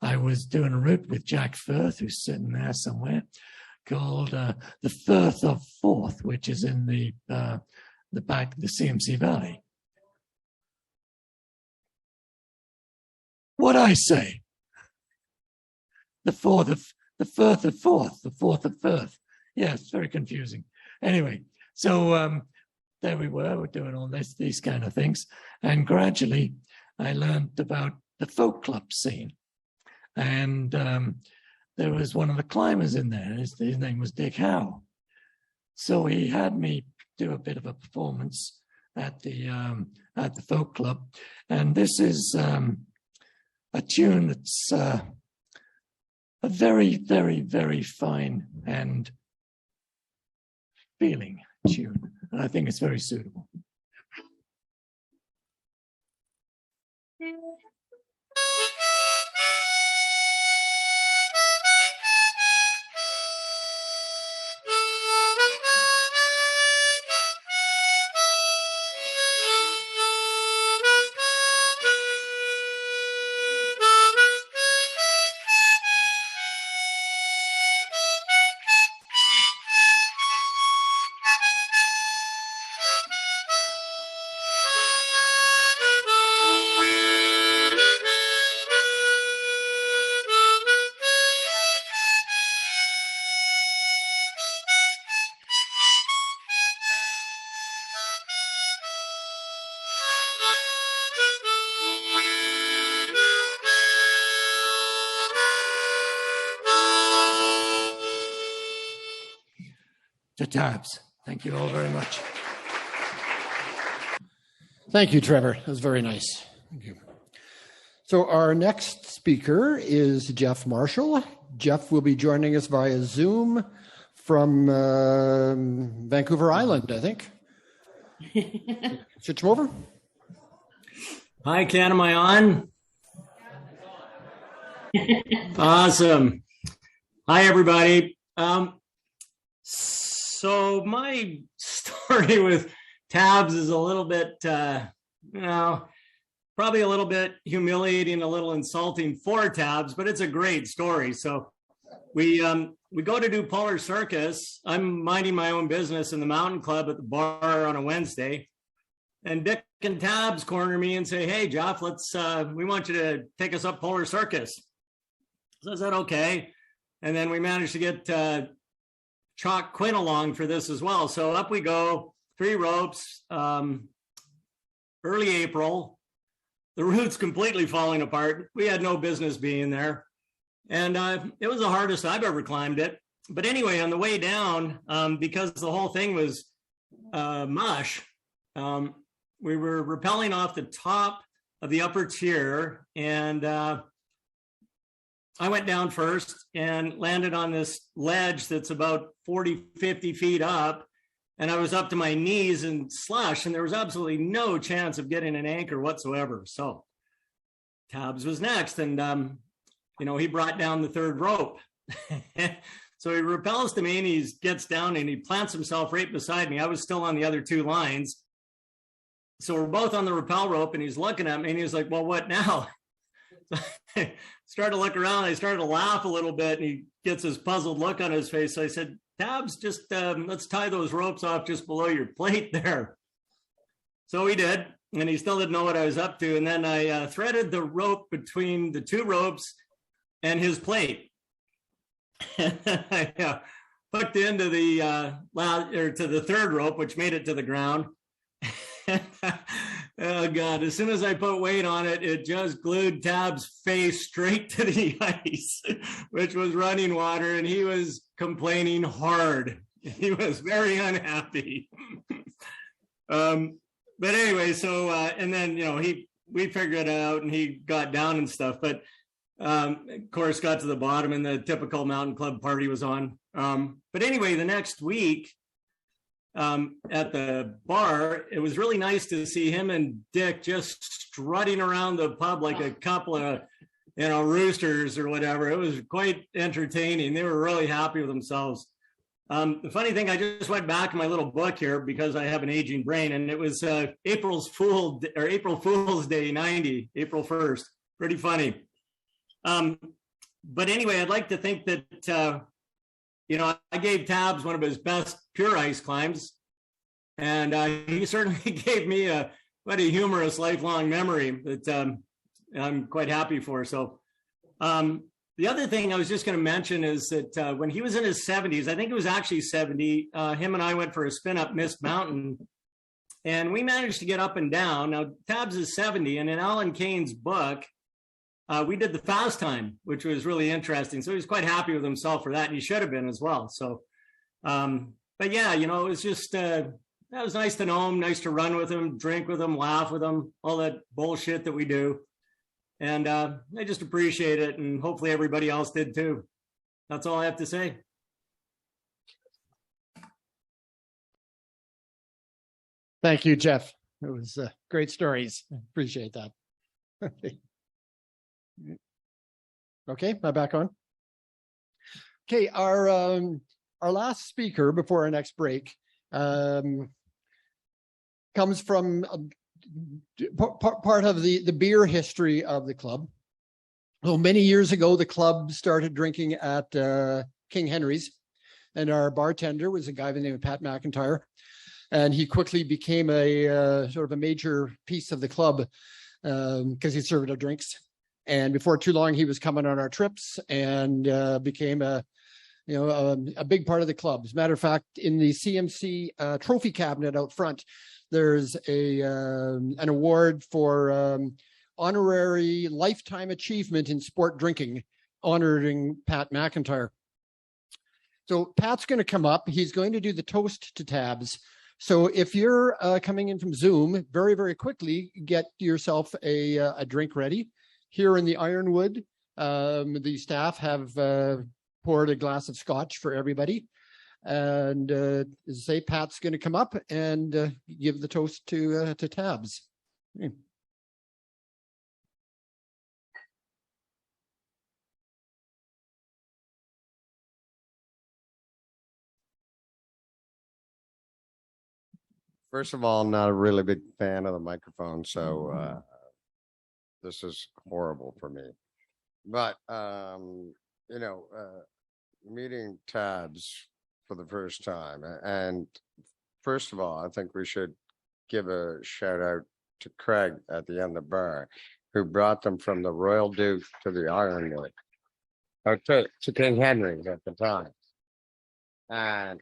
I was doing a route with Jack Firth, who's sitting there somewhere, called the Firth of Forth, which is in the back of the CMC Valley. What'd I say? The Firth of Forth. Yeah, it's very confusing. Anyway, So there we're doing all these kind of things. And gradually I learned about the folk club scene. And there was one of the climbers in there. His name was Dick Howe. So he had me do a bit of a performance at the folk club. And this is a tune that's a very, very, very fine and feeling tune. And I think it's very suitable. To Tabs. Thank you all very much. Thank you, Trevor. That was very nice. Thank you. So our next speaker is Jeff Marshall. Jeff will be joining us via Zoom from Vancouver Island, I think. Switch him over. Hi, Ken. Am I on? Awesome. Hi, everybody. So my story with Tabs is a little bit, probably a little bit humiliating, a little insulting for Tabs, but it's a great story. So we go to do Polar Circus. I'm minding my own business in the Mountain Club at the bar on a Wednesday, and Dick and Tabs corner me and say, "Hey, Jeff, we want you to take us up Polar Circus." So I said, "Okay," and then we managed to get Chalk Quinn along for this as well. So up we go, 3 ropes, early April. The route's completely falling apart. We had no business being there. And it was the hardest I've ever climbed it. But anyway, on the way down, because the whole thing was mush, we were rappelling off the top of the upper tier, and I went down first and landed on this ledge that's about 40, 50 feet up. And I was up to my knees in slush, and there was absolutely no chance of getting an anchor whatsoever. So Tabs was next, and, he brought down the 3rd rope. So he rappels to me, and he gets down and he plants himself right beside me. I was still on the other 2 lines. So we're both on the rappel rope, and he's looking at me, and he's like, "Well, what now?" I started to look around. I started to laugh a little bit, and he gets this puzzled look on his face. So I said, "Tabs, just let's tie those ropes off just below your plate there." So he did, and he still didn't know what I was up to. And then I threaded the rope between the 2 ropes and his plate. I hooked into the to the 3rd rope, which made it to the ground. Oh God, as soon as I put weight on it, it just glued Tab's face straight to the ice, which was running water, and he was complaining hard. He was very unhappy. But anyway, so and then we figured it out, and he got down and stuff, but of course got to the bottom, and the typical Mountain Club party was on. But anyway, the next week, at the bar, it was really nice to see him and Dick just strutting around the pub like a couple of roosters or whatever. It was quite entertaining. They were really happy with themselves. The funny thing, I just went back in my little book here because I have an aging brain, and it was April Fool's Day 90, April 1st. Pretty funny. But anyway, I'd like to think that I gave Tabs one of his best pure ice climbs, and he certainly gave me quite a humorous lifelong memory that I'm quite happy for. So The other thing I was just going to mention is that when he was in his 70s, I think it was actually 70, him and I went for a spin up Mist Mountain, and we managed to get up and down. Now, Tabs is 70, and in Alan Kane's book, we did the fast time, which was really interesting. So he was quite happy with himself for that, and he should have been as well. So, but yeah, you know, it was just, that was nice to know him, nice to run with him, drink with him, laugh with him, all that bullshit that we do. And I just appreciate it, and hopefully everybody else did too. That's all I have to say. Thank you, Jeff. It was great stories. Appreciate that. Okay, am I back on? Okay, our last speaker before our next break comes from part of the beer history of the club. Well, many years ago, the club started drinking at King Henry's, and our bartender was a guy by the name of Pat McIntyre, and he quickly became a sort of a major piece of the club because he served our drinks. And before too long, he was coming on our trips and became a big part of the club. As a matter of fact, in the CMC trophy cabinet out front, there's an award for honorary lifetime achievement in sport drinking, honoring Pat McIntyre. So Pat's going to come up. He's going to do the toast to Tabs. So if you're coming in from Zoom, very, very quickly, get yourself a drink ready. Here in the Ironwood, the staff have poured a glass of scotch for everybody. And as I say, Pat's going to come up and give the toast to Tabs. Okay. First of all, I'm not a really big fan of the microphone, so this is horrible for me. But meeting Tabs for the first time, and first of all, I think we should give a shout out to Craig at the end of the bar, who brought them from the Royal Duke to the Ironwood, or to King Henry's at the time, and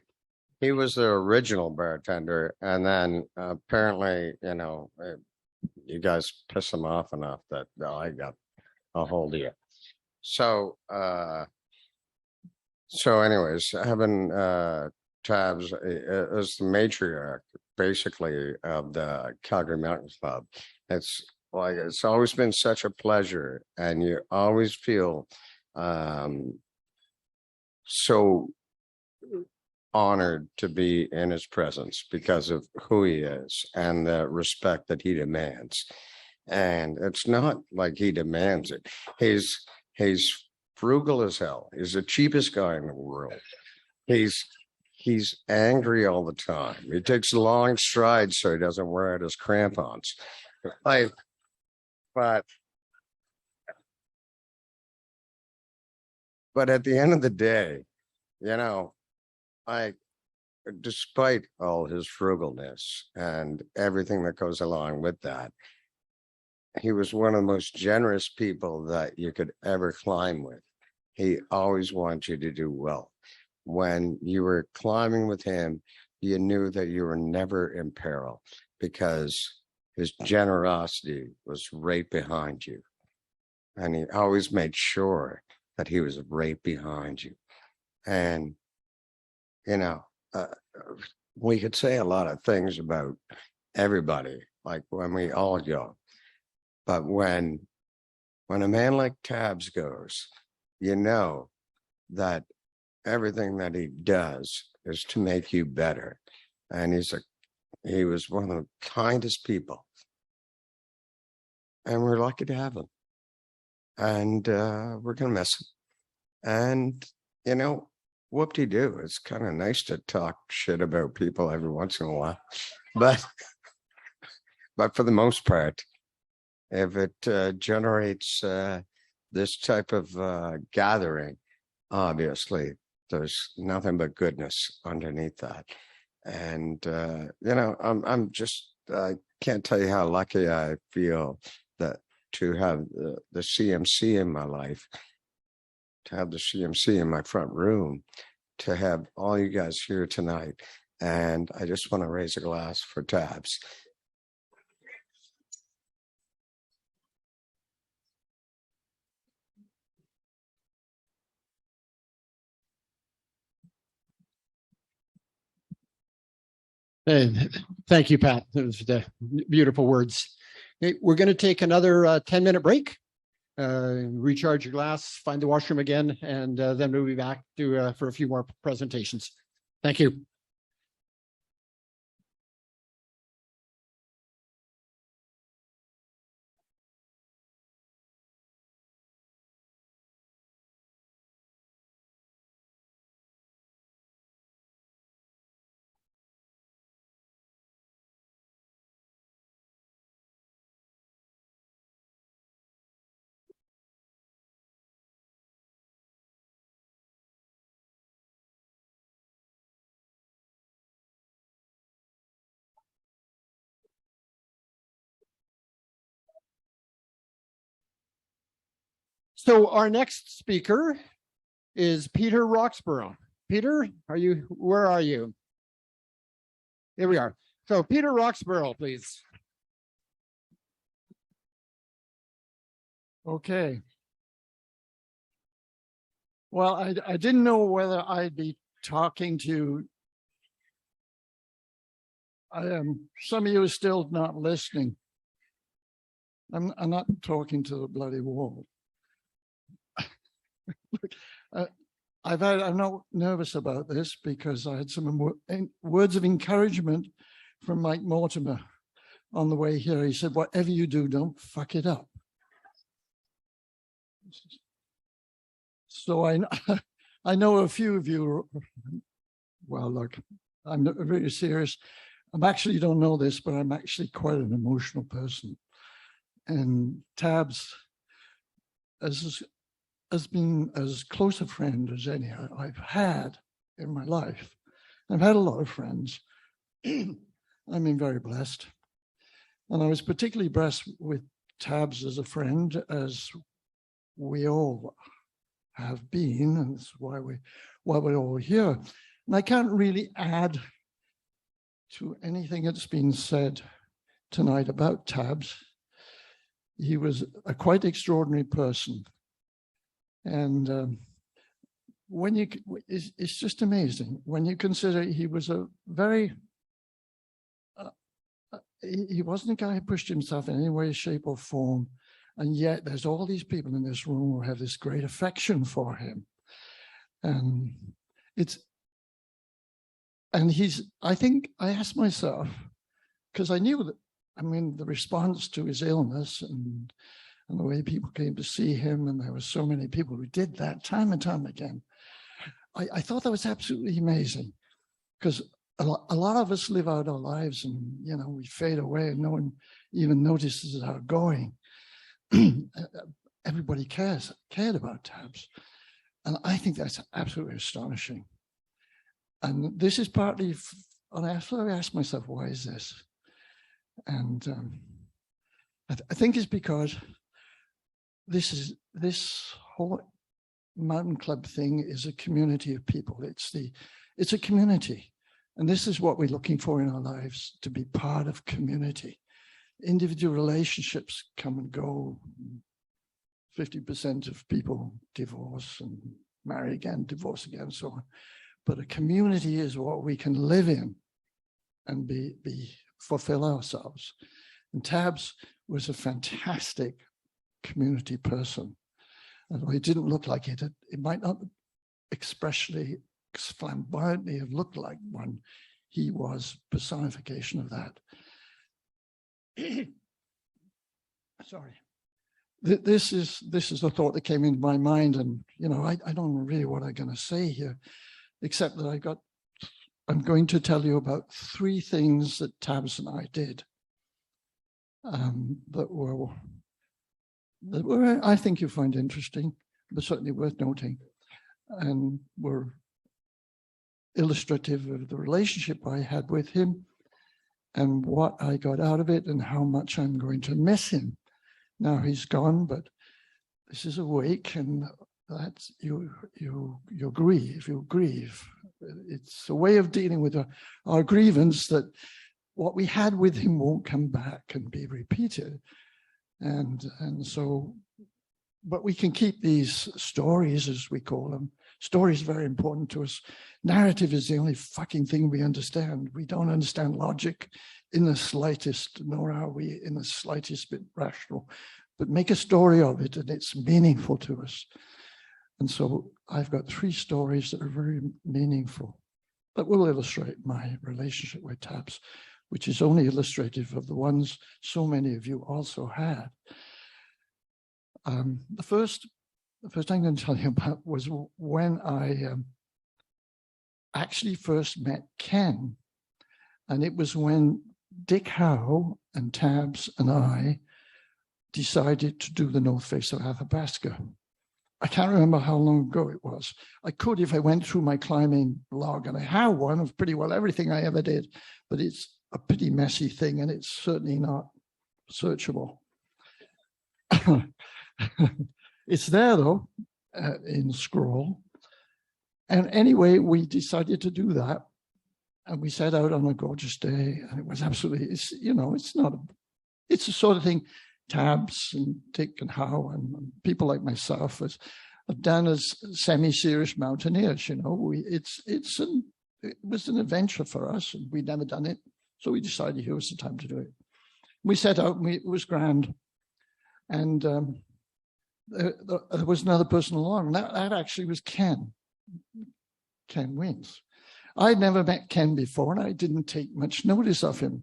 he was the original bartender. And then apparently, you guys piss him off enough that I got a hold of you. So anyways, having Tabs as the matriarch, basically, of the Calgary Mountain Club, it's always been such a pleasure, and you always feel so honored to be in his presence because of who he is and the respect that he demands. And it's not like he demands it. He's frugal as hell. He's the cheapest guy in the world. He's angry all the time. He takes long strides so he doesn't wear out his crampons. But at the end of the day, despite all his frugalness and everything that goes along with that, he was one of the most generous people that you could ever climb with. He always wanted you to do well. When you were climbing with him, you knew that you were never in peril because his generosity was right behind you. And he always made sure that he was right behind you. And we could say a lot of things about everybody, like when we all go. But when a man like Tabs goes, you know that everything that he does is to make you better. And he was one of the kindest people. And we're lucky to have him. And we're going to miss him. And, whoop-de-doo. It's kind of nice to talk shit about people every once in a while. But for the most part, if it generates this type of gathering, obviously, there's nothing but goodness underneath that. And, I'm just, I can't tell you how lucky I feel that to have the CMC in my life. to have the CMC in my front room, to have all you guys here tonight. And I just want to raise a glass for Tabs. And thank you, Pat. Those were the beautiful words. Okay, we're going to take another 10-minute break. Recharge your glass, find the washroom again, and then we'll be back to for a few more presentations. Thank you. So our next speaker is Peter Roxborough. Peter, where are you? Here we are. So Peter Roxborough, please. Okay. Well, I didn't know whether I'd be talking to some of you are still not listening. I'm not talking to the bloody wall. I'm not nervous about this because I had some words of encouragement from Mike Mortimer on the way here. He said, whatever you do, don't fuck it up. So I know a few of you, well, look, I'm really serious. I actually don't know this, but I'm actually quite an emotional person. And Tabs has been as close a friend as any I've had in my life. I've had a lot of friends. I've been very blessed. And I was particularly blessed with Tabs as a friend, as we all have been, and that's why we're all here. And I can't really add to anything that's been said tonight about Tabs. He was a quite extraordinary person. And it's just amazing when you consider he was a very, he wasn't a guy who pushed himself in any way, shape or form. And yet there's all these people in this room who have this great affection for him. And I think I asked myself, because I knew that, I mean, the response to his illness and the way people came to see him, and there were so many people who did that time and time again. I thought that was absolutely amazing, because a lot of us live out our lives and, you know, we fade away and no one even notices our going. Everybody cared about Tabs. And I think that's absolutely astonishing. And this is partly, and I asked myself, why is this? And I think it's because this whole mountain club thing is a community of people. It's a community. And this is what we're looking for in our lives, to be part of community. Individual relationships come and go. 50% of people divorce and marry again, divorce again, so on. But a community is what we can live in and fulfill ourselves. And Tabs was a fantastic community person. Although he didn't look like it, it might not expressly, flamboyantly have looked like one. He was personification of that. Sorry. This is the thought that came into my mind, and you know, I don't know really what I'm going to say here, except that I'm going to tell you about 3 things that Tabs and I did that were I think you find interesting, but certainly worth noting, and were illustrative of the relationship I had with him and what I got out of it and how much I'm going to miss him. Now he's gone, but this is a wake, and that's you grieve. You grieve. It's a way of dealing with our grievance that what we had with him won't come back and be repeated, and so. But we can keep these stories, as we call them. Stories are very important to us. Narrative is the only fucking thing we understand. We don't understand logic in the slightest, nor are we in the slightest bit rational. But make a story of it, and it's meaningful to us. And so I've got 3 stories that are very meaningful that will illustrate my relationship with Tabs, which is only illustrative of the ones so many of you also had. The first I'm going to tell you about was when I actually first met Ken. And it was when Dick Howe and Tabs and I decided to do the North Face of Athabasca. I can't remember how long ago it was. I could if I went through my climbing blog, and I have one of pretty well everything I ever did, but it's a pretty messy thing, and it's certainly not searchable. It's there though, in scroll. And anyway, we decided to do that, and we set out on a gorgeous day, and it was absolutely, it's the sort of thing Tabs and Dick and Howe and people like myself have done as semi-serious mountaineers. It was an adventure for us, and we'd never done it, so we decided here was the time to do it. We set out, and it was grand, and there was another person along. That actually was Ken Wins. I'd never met Ken before, and I didn't take much notice of him.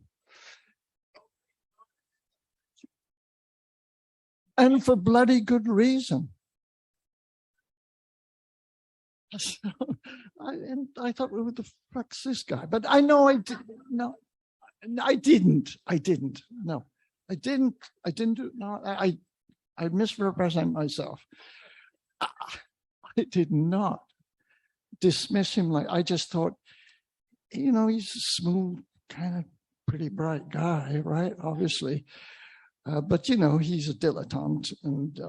And for bloody good reason. I thought, well, what the fuck's this guy? But I know I didn't. No, I didn't. No, I didn't. No, I misrepresent myself. I did not dismiss him. Like, I just thought, he's a smooth, kind of pretty bright guy, right? Obviously. But, he's a dilettante, and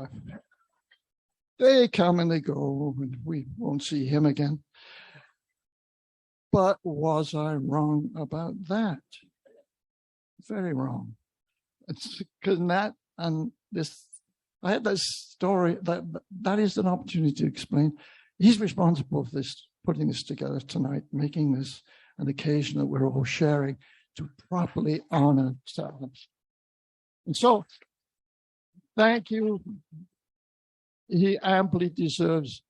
they come and they go, and we won't see him again. But was I wrong about that? Very wrong. It's because I had this story that is an opportunity to explain. He's responsible for this, putting this together tonight, making this an occasion that we're all sharing to properly honor Tabs. And so, thank you. He amply deserves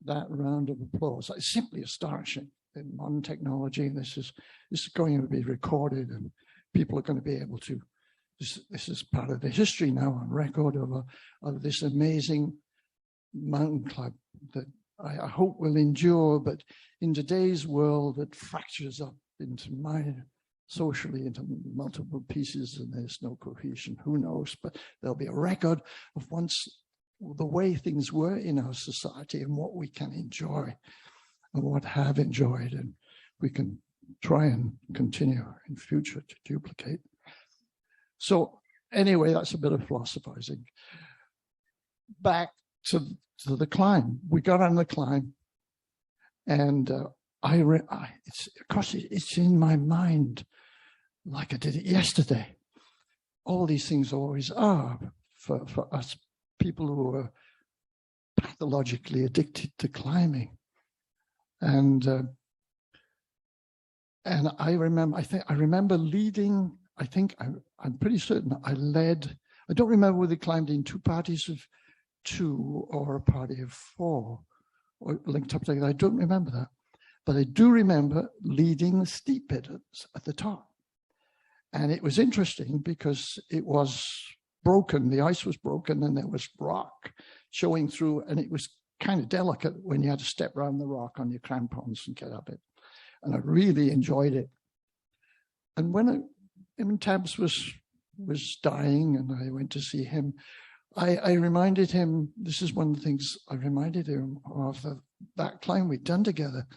that round of applause. It's simply astonishing in modern technology. This is going to be recorded, and people are going to be able to. This is part of the history now on record of this amazing mountain climb that I hope will endure. But in today's world, that fractures up socially into multiple pieces, and there's no cohesion. Who knows? But there'll be a record of once the way things were in our society and what we can enjoy and what have enjoyed, and we can try and continue in future to duplicate. So anyway, that's a bit of philosophizing. Back to the climb. We got on the climb, and it's in my mind like I did it yesterday. All these things always are for us people who are pathologically addicted to climbing. And I remember leading. I'm pretty certain I led. I don't remember whether they climbed in 2 parties of 2 or a party of 4 or linked up together. I don't remember that. But I do remember leading the steep bit at the top. And it was interesting because it was broken. The ice was broken, and there was rock showing through. And it was kind of delicate when you had to step around the rock on your crampons and get up it. And I really enjoyed it. And when Tabs was dying and I went to see him, I reminded him, this is one of the things I reminded him of that climb we'd done together.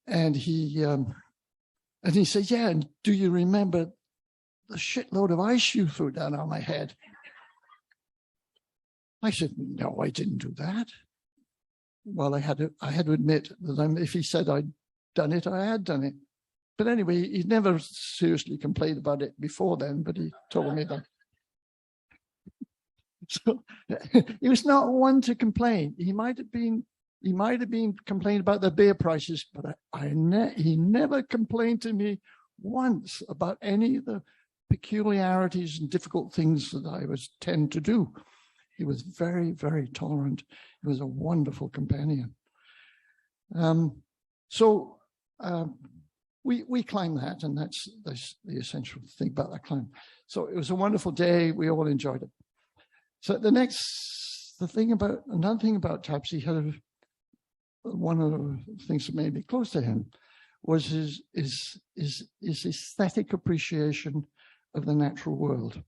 And he said, yeah, and do you remember the shitload of ice you threw down on my head? I said, no, I didn't do that. well, I had to admit that if he said I'd done it, I had done it. But anyway, he never seriously complained about it before then, but he told me that. So he was not one to complain. He might have been complaining about the beer prices, but he never complained to me once about any of the peculiarities and difficult things that I tend to do. He was very, very tolerant. He was a wonderful companion. We climbed that, and that's the essential thing about that climb. So it was a wonderful day. We all enjoyed it. So another thing about Tabs, he had one of the things that made me close to him was his aesthetic appreciation of the natural world.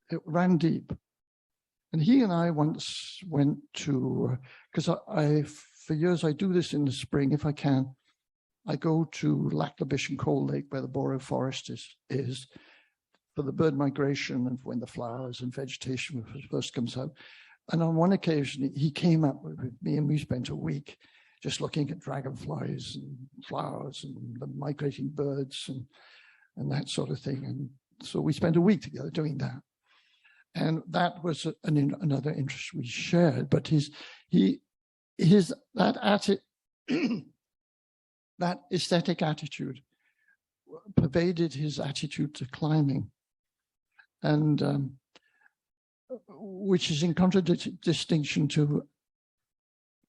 It ran deep. And he and I once went to, because for years I do this in the spring if I can. I go to Lac-La-Biche and Cold Lake where the boreal forest is for the bird migration and when the flowers and vegetation first comes out. And on one occasion, he came up with me and we spent a week just looking at dragonflies and flowers and the migrating birds and that sort of thing. And so we spent a week together doing that. And that was another interest we shared. But that aesthetic attitude pervaded his attitude to climbing, and which is in contradistinction to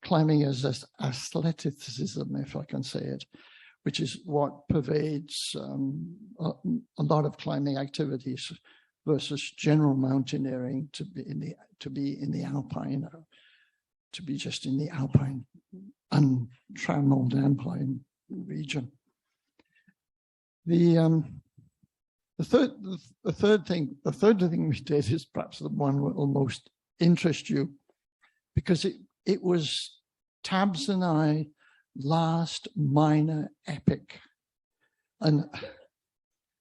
climbing as athleticism, if I can say it, which is what pervades a lot of climbing activities versus general mountaineering to be in the alpine, to be just in the alpine, untrammeled alpine region. The third thing we did is perhaps the one that will most interest you, because it was Tabs and I last minor epic. And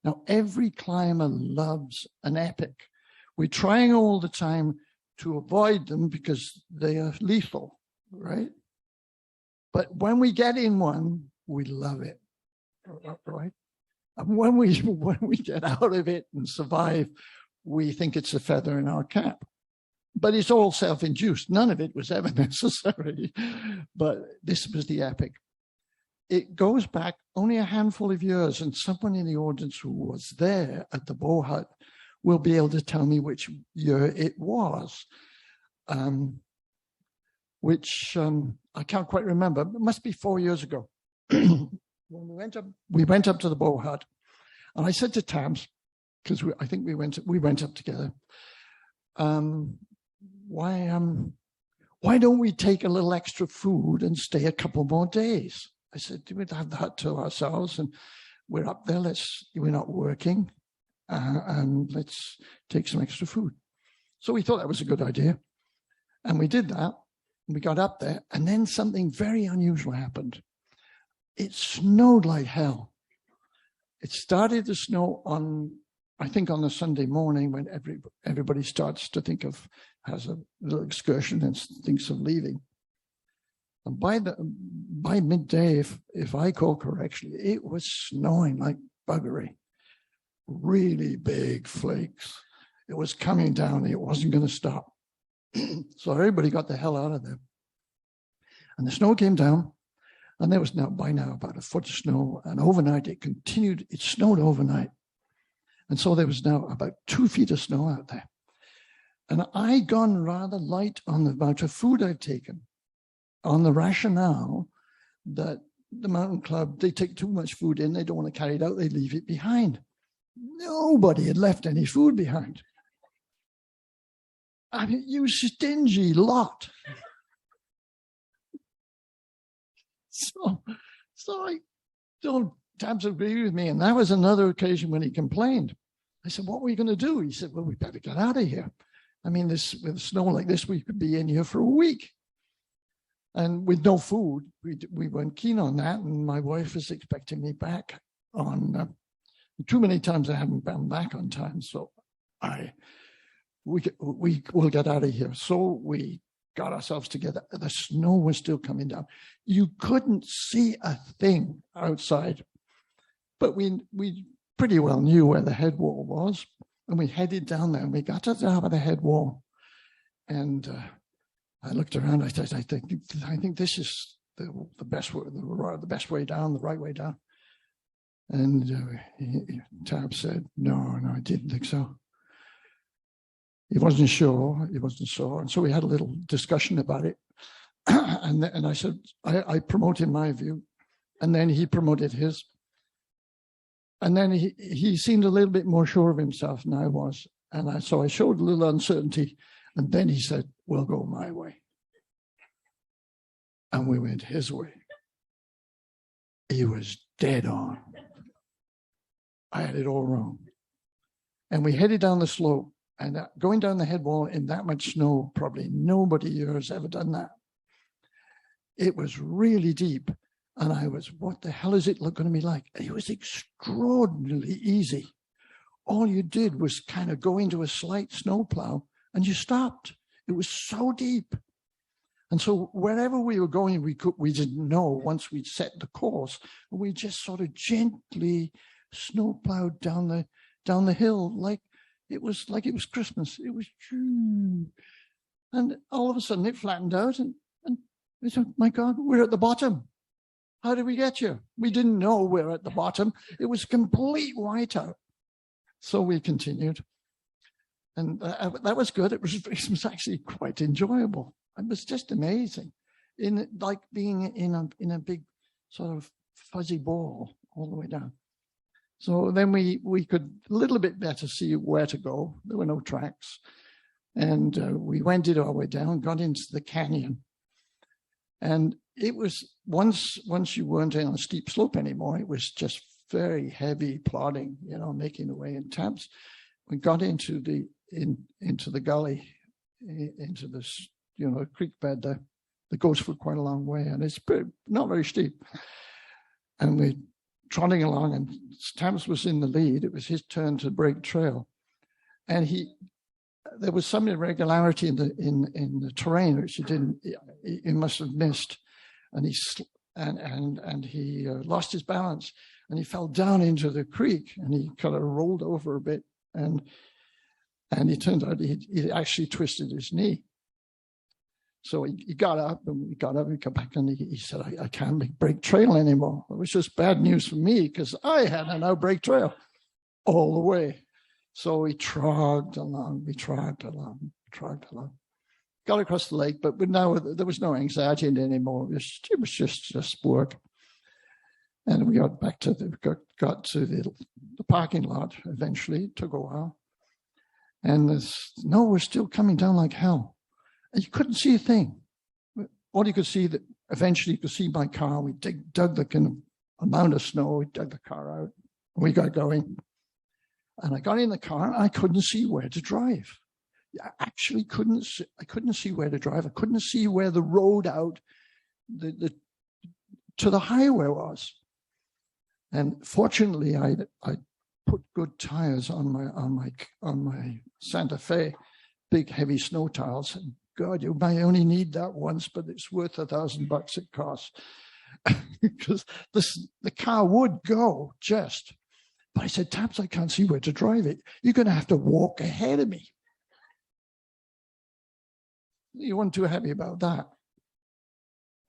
now every climber loves an epic. We're trying all the time to avoid them because they are lethal, right? But when we get in one, we love it, right? And when we get out of it and survive, we think it's a feather in our cap. But it's all self-induced. None of it was ever necessary. But this was the epic. It goes back only a handful of years, and someone in the audience who was there at the Bow Hut will be able to tell me which year it was, which I can't quite remember. It must be 4 years ago. When we went up to the Bow Hut, and I said to Tabs, because I think we went up together. Why don't we take a little extra food and stay a couple more days? I said, we'd have the hut to ourselves, and we're up there. We're not working, and let's take some extra food. So we thought that was a good idea, and we did that. And we got up there, and then something very unusual happened. It snowed like hell. It started to snow on the Sunday morning when everybody starts to has a little excursion and thinks of leaving. And by midday, if I recall correctly, it was snowing like buggery. Really big flakes. It was coming down. It wasn't going to stop. So everybody got the hell out of there. And the snow came down, and there was by now about a foot of snow. And overnight it continued. It snowed overnight. And so there was now about 2 feet of snow out there. And I'd gone rather light on the amount of food I've taken, on the rationale that the mountain club, they take too much food in, they don't want to carry it out, they leave it behind. Nobody had left any food behind. I mean, you stingy lot. So I don't, Tabs agree with me. And that was another occasion when he complained. I said, what are we going to do? He said, well, we better get out of here. I mean, with snow like this, we could be in here for a week. And with no food, we weren't keen on that. And my wife was expecting me back on, too many times I haven't been back on time. So we'll get out of here. So we got ourselves together. The snow was still coming down. You couldn't see a thing outside, but we pretty well knew where the head wall was, and we headed down there, and we got to the top of the head wall, and I looked around. I said, I think this is the best way, the best way down, the right way down. And Tab said, no, I didn't think so. He wasn't sure. And so we had a little discussion about it. and I said, I promoted my view, and then he promoted his. And then he seemed a little bit more sure of himself than I was. And so I showed a little uncertainty. And then he said, we'll go my way. And we went his way. He was dead on. I had it all wrong. And we headed down the slope, and going down the head wall in that much snow, probably nobody here has ever done that. It was really deep. And I was, what the hell is it going to be like? And it was extraordinarily easy. All you did was kind of go into a slight snowplow and you stopped. It was so deep. And so wherever we were going, we didn't know once we'd set the course. We just sort of gently snowplowed down the hill like it was Christmas. It was, and all of a sudden it flattened out, and we said, my God, we're at the bottom. How did we get here? We didn't know we're at the bottom. It was complete whiteout. So we continued. And that was good. It was actually quite enjoyable. It was just amazing. Like being in a big sort of fuzzy ball all the way down. So then we could a little bit better see where to go. There were no tracks. And we wended our way down, got into the canyon. And it was, once you weren't on a steep slope anymore, it was just very heavy plodding, making the way in Tabs. We got into the gully, into this, creek bed there that goes for quite a long way, and it's not very steep. And we're trotting along, and Tabs was in the lead. It was his turn to break trail, and there was some irregularity in the terrain which he must have missed, and he lost his balance, and he fell down into the creek, and he kind of rolled over a bit, and it turned out he actually twisted his knee. So he got up, and we got back, and he said, I can't break trail anymore. It was just bad news for me because I had to now break trail all the way. So we trogged along, got across the lake, but now there was no anxiety in it anymore. It was just work. And we got back to the parking lot eventually. It took a while. And the snow was still coming down like hell. And you couldn't see a thing. All you could see, that eventually you could see my car. We dug the kind of amount of snow. We dug the car out. And we got going. And I got in the car, and I couldn't see where to drive. I actually couldn't see where to drive. I couldn't see where the road out to the highway was. And fortunately, I put good tires on my Santa Fe, big heavy snow tires. And God, you might only need that once, but it's worth $1,000 it costs. Because the car would go just. But I said, Tabs, I can't see where to drive it. You're going to have to walk ahead of me. You weren't too happy about that.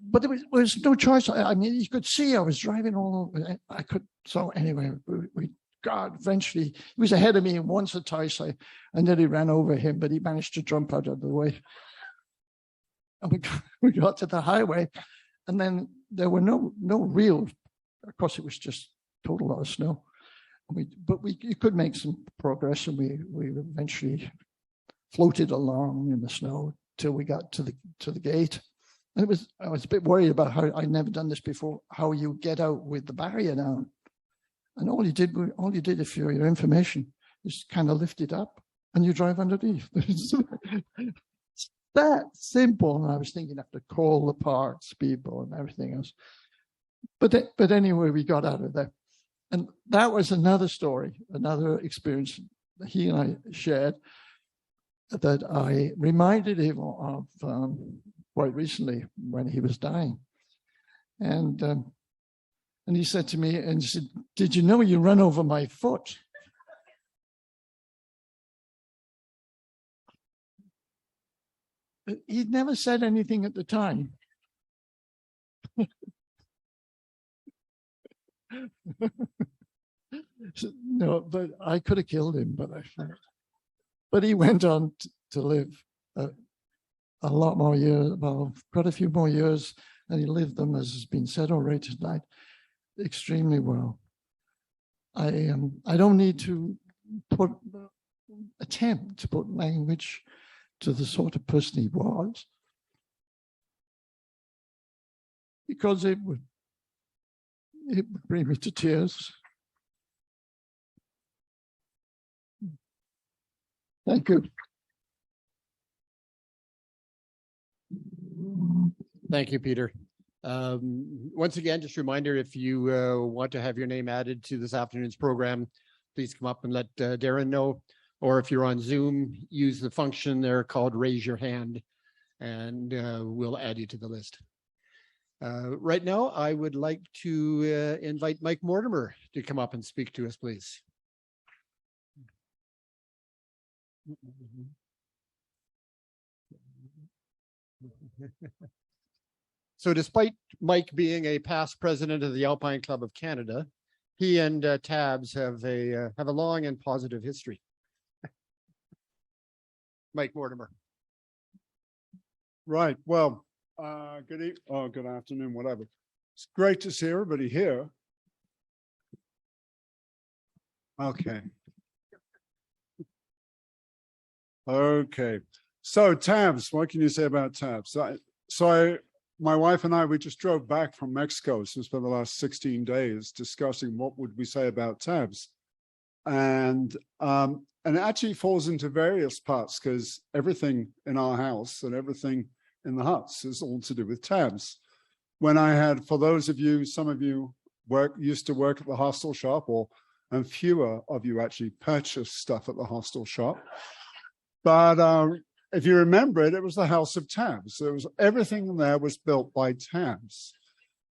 But there was no choice. I mean, you could see I was driving all over. So anyway, eventually, he was ahead of me, and once or twice I nearly ran over him, but he managed to jump out of the way. And we got to the highway, and then there were no real, of course, it was just total lot of snow. You could make some progress, and we eventually floated along in the snow till we got to the gate. And I was a bit worried about how I'd never done this before, how you get out with the barrier down. And all you did if you're your information is kind of lift it up and you drive underneath. It's that simple. And I was thinking I have to call the parks people and everything else. But anyway, we got out of there. And that was another story, another experience that he and I shared. that I reminded him of quite recently when he was dying. And he said to me, and he said, "Did you know you run over my foot?" He'd never said anything at the time. No, but I could have killed him, but he went on to live a lot more years, well, quite a few more years, and he lived them, as has been said already tonight, extremely well. I don't need to attempt to put language to the sort of person he was, because it would bring me to tears. Thank you. Thank you, Peter. Once again, just a reminder, if you want to have your name added to this afternoon's program, please come up and let Darren know. Or if you're on Zoom, use the function there called Raise Your Hand, and we'll add you to the list. Right now, I would like to invite Mike Mortimer to come up and speak to us, please. So despite Mike being a past president of the Alpine Club of Canada, he and Tabs have a long and positive history. Mike Mortimer. Right. Well, good afternoon, whatever. It's great to see everybody here. Okay. Okay. So Tabs, what can you say about Tabs? My wife and I, we just drove back from Mexico, so we spent the last 16 days discussing what would we say about Tabs. And it actually falls into various parts, because everything in our house and everything in the huts is all to do with Tabs. When I had, for those of you, some of you used to work at the hostel shop, and fewer of you actually purchased stuff at the hostel shop. But if you remember it, it was the House of Tabs. Everything in there was built by Tabs.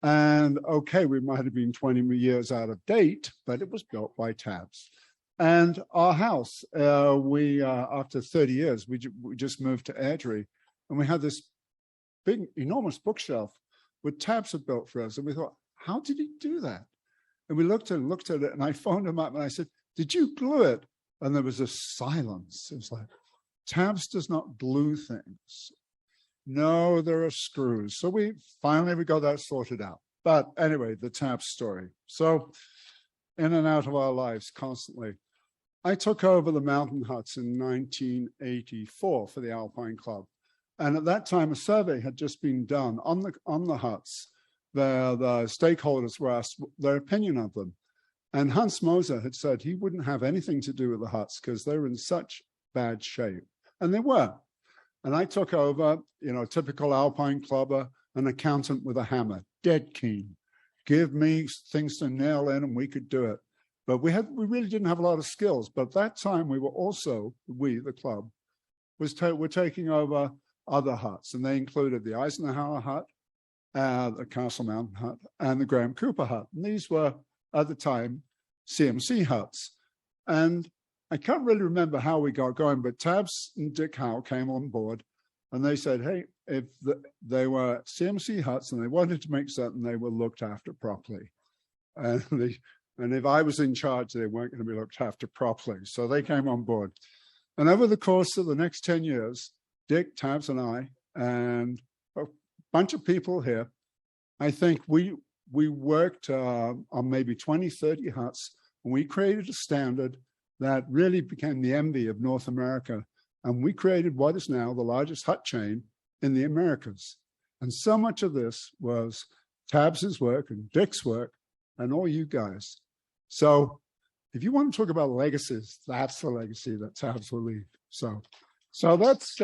And okay, we might have been 20 years out of date, but it was built by Tabs. And our house, after 30 years, we just moved to Airdrie, and we had this big, enormous bookshelf with Tabs had built for us. And we thought, how did he do that? And we looked at it, and I phoned him up and I said, "Did you glue it?" And there was a silence. It was like, Tabs does not glue things. No, there are screws. So we got that sorted out. But anyway, the Tabs story. So in and out of our lives constantly. I took over the mountain huts in 1984 for the Alpine Club. And at that time, a survey had just been done on the huts. The stakeholders were asked their opinion of them. And Hans Moser had said he wouldn't have anything to do with the huts because they were in such bad shape. And they were. And I took over, typical Alpine clubber, an accountant with a hammer, dead keen. Give me things to nail in and we could do it. But we really didn't have a lot of skills. But at that time, the club, were taking over other huts. And they included the Eisenhower hut, the Castle Mountain hut, and the Graham Cooper hut. And these were, at the time, CMC huts. And I can't really remember how we got going, but Tabs and Dick Howe came on board and they said, hey, if they were CMC huts and they wanted to make certain they were looked after properly. And if I was in charge, they weren't going to be looked after properly. So they came on board. And over the course of the next 10 years, Dick, Tabs, and I, and a bunch of people here, I think we worked on maybe 20, 30 huts, and we created a standard that really became the envy of North America. And we created what is now the largest hut chain in the Americas. And so much of this was Tabs's work and Dick's work and all you guys. So if you want to talk about legacies, that's the legacy that Tabs will leave. So that's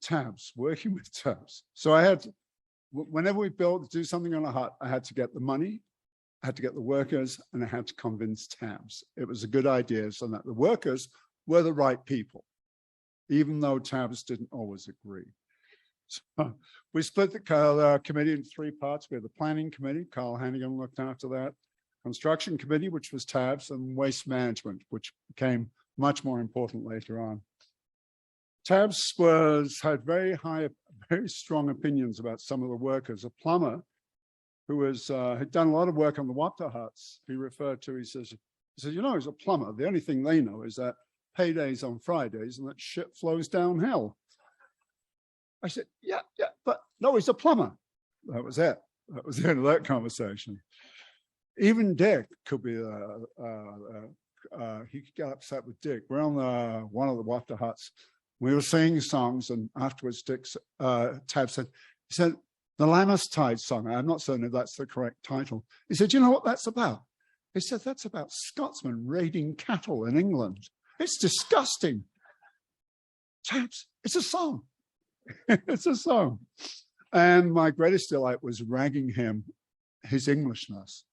Tabs, working with Tabs. So I had, whenever we do something on a hut, I had to get the money, I had to get the workers, and I had to convince Tabs it was a good idea, so that the workers were the right people, even though Tabs didn't always agree. So we split the committee into three parts. We had the planning committee, Carl Hannigan looked after that, construction committee, which was Tabs, and waste management, which became much more important later on. Tabs had very strong opinions about some of the workers. A plumber who had done a lot of work on the Wapta huts, he says, you know, he's a plumber. The only thing they know is that payday's on Fridays and that shit flows downhill. I said, yeah, but no, he's a plumber. That was it. That was the end of that conversation. Even Dick could be, he could get upset with Dick. We're on one of the Wapta huts. We were singing songs, and afterwards, Tab said, the Lammas song, I'm not certain if that's the correct title. He said, you know what that's about? He said, that's about Scotsmen raiding cattle in England. It's disgusting. Tabs, it's a song. It's a song. And my greatest delight was ragging him, his Englishness.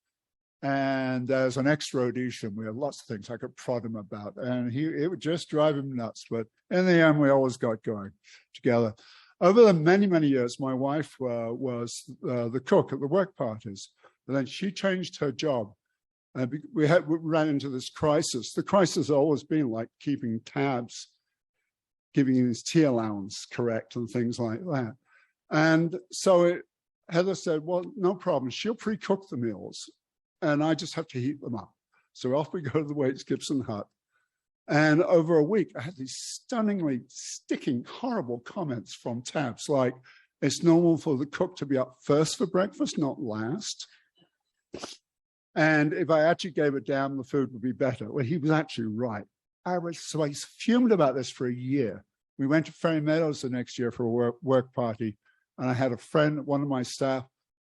And as an ex-Rhodesian, we had lots of things I could prod him about, and it would just drive him nuts. But in the end, we always got going together. Over the many, many years, my wife was the cook at the work parties. And then she changed her job. And we ran into this crisis. The crisis has always been like keeping Tabs, giving his tea allowance correct and things like that. And so Heather said, well, no problem. She'll pre-cook the meals, and I just have to heat them up. So off we go to the Waits Gibson hut. And over a week, I had these stunningly sticking, horrible comments from Tabs, like, it's normal for the cook to be up first for breakfast, not last. And if I actually gave a damn, the food would be better. Well, he was actually right. I fumed about this for a year. We went to Ferry Meadows the next year for a work party, and I had a friend, one of my staff,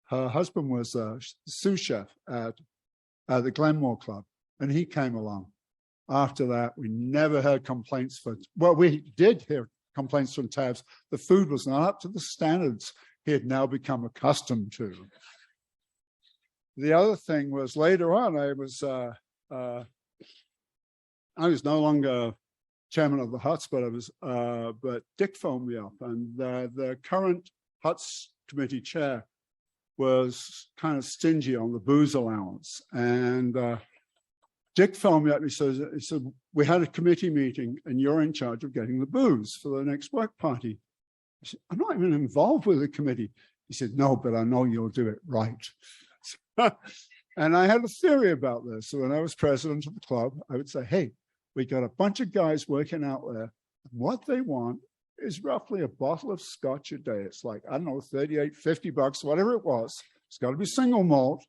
her husband was a sous chef at the Glenmore Club, and he came along. After that, we never heard complaints we did hear complaints from Tabs. The food was not up to the standards he had now become accustomed to. The other thing was later on, I was no longer chairman of the huts, but Dick phoned me up, and the current huts committee chair was kind of stingy on the booze allowance, and Dick phoned me up and he said, we had a committee meeting and you're in charge of getting the booze for the next work party. I said, I'm not even involved with the committee. He said, no, but I know you'll do it right. And I had a theory about this. So when I was president of the club, I would say, hey, we got a bunch of guys working out there. What they want is roughly a bottle of scotch a day. It's like, I don't know, 38, 50 bucks, whatever it was. It's got to be single malt.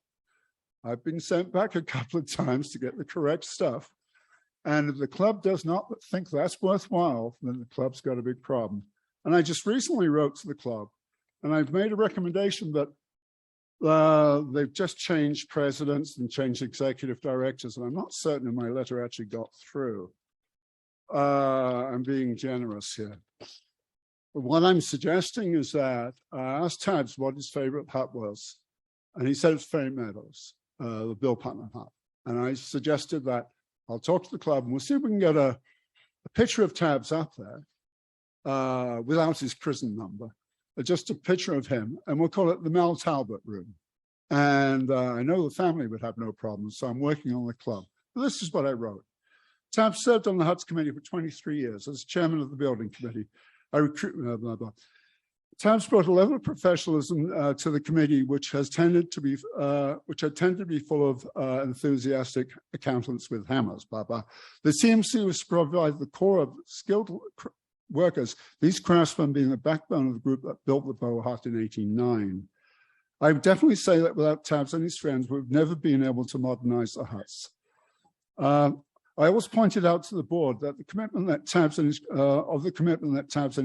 I've been sent back a couple of times to get the correct stuff. And if the club does not think that's worthwhile, then the club's got a big problem. And I just recently wrote to the club, and I've made a recommendation that they've just changed presidents and changed executive directors, and I'm not certain if my letter actually got through. I'm being generous here. But what I'm suggesting is that I asked Tabs what his favorite hut was, and he said it's Ferry Meadows. The Bill Putnam hut. And I suggested that I'll talk to the club and we'll see if we can get a picture of Tabs up there without his prison number, just a picture of him, and we'll call it the Mel Talbot room. And I know the family would have no problem, so I'm working on the club. But this is what I wrote. Tabs served on the Huts Committee for 23 years as chairman of the building committee. I recruit, blah, blah, blah. Tabs brought a level of professionalism to the committee, which had tended to be full of enthusiastic accountants with hammers. Blah blah. The CMC was to provide the core of skilled workers. These craftsmen being the backbone of the group that built the Bow Hut in 1809. I would definitely say that without Tabs and his friends, we've never been able to modernize the huts. I always pointed out to the board that the commitment that Tabs and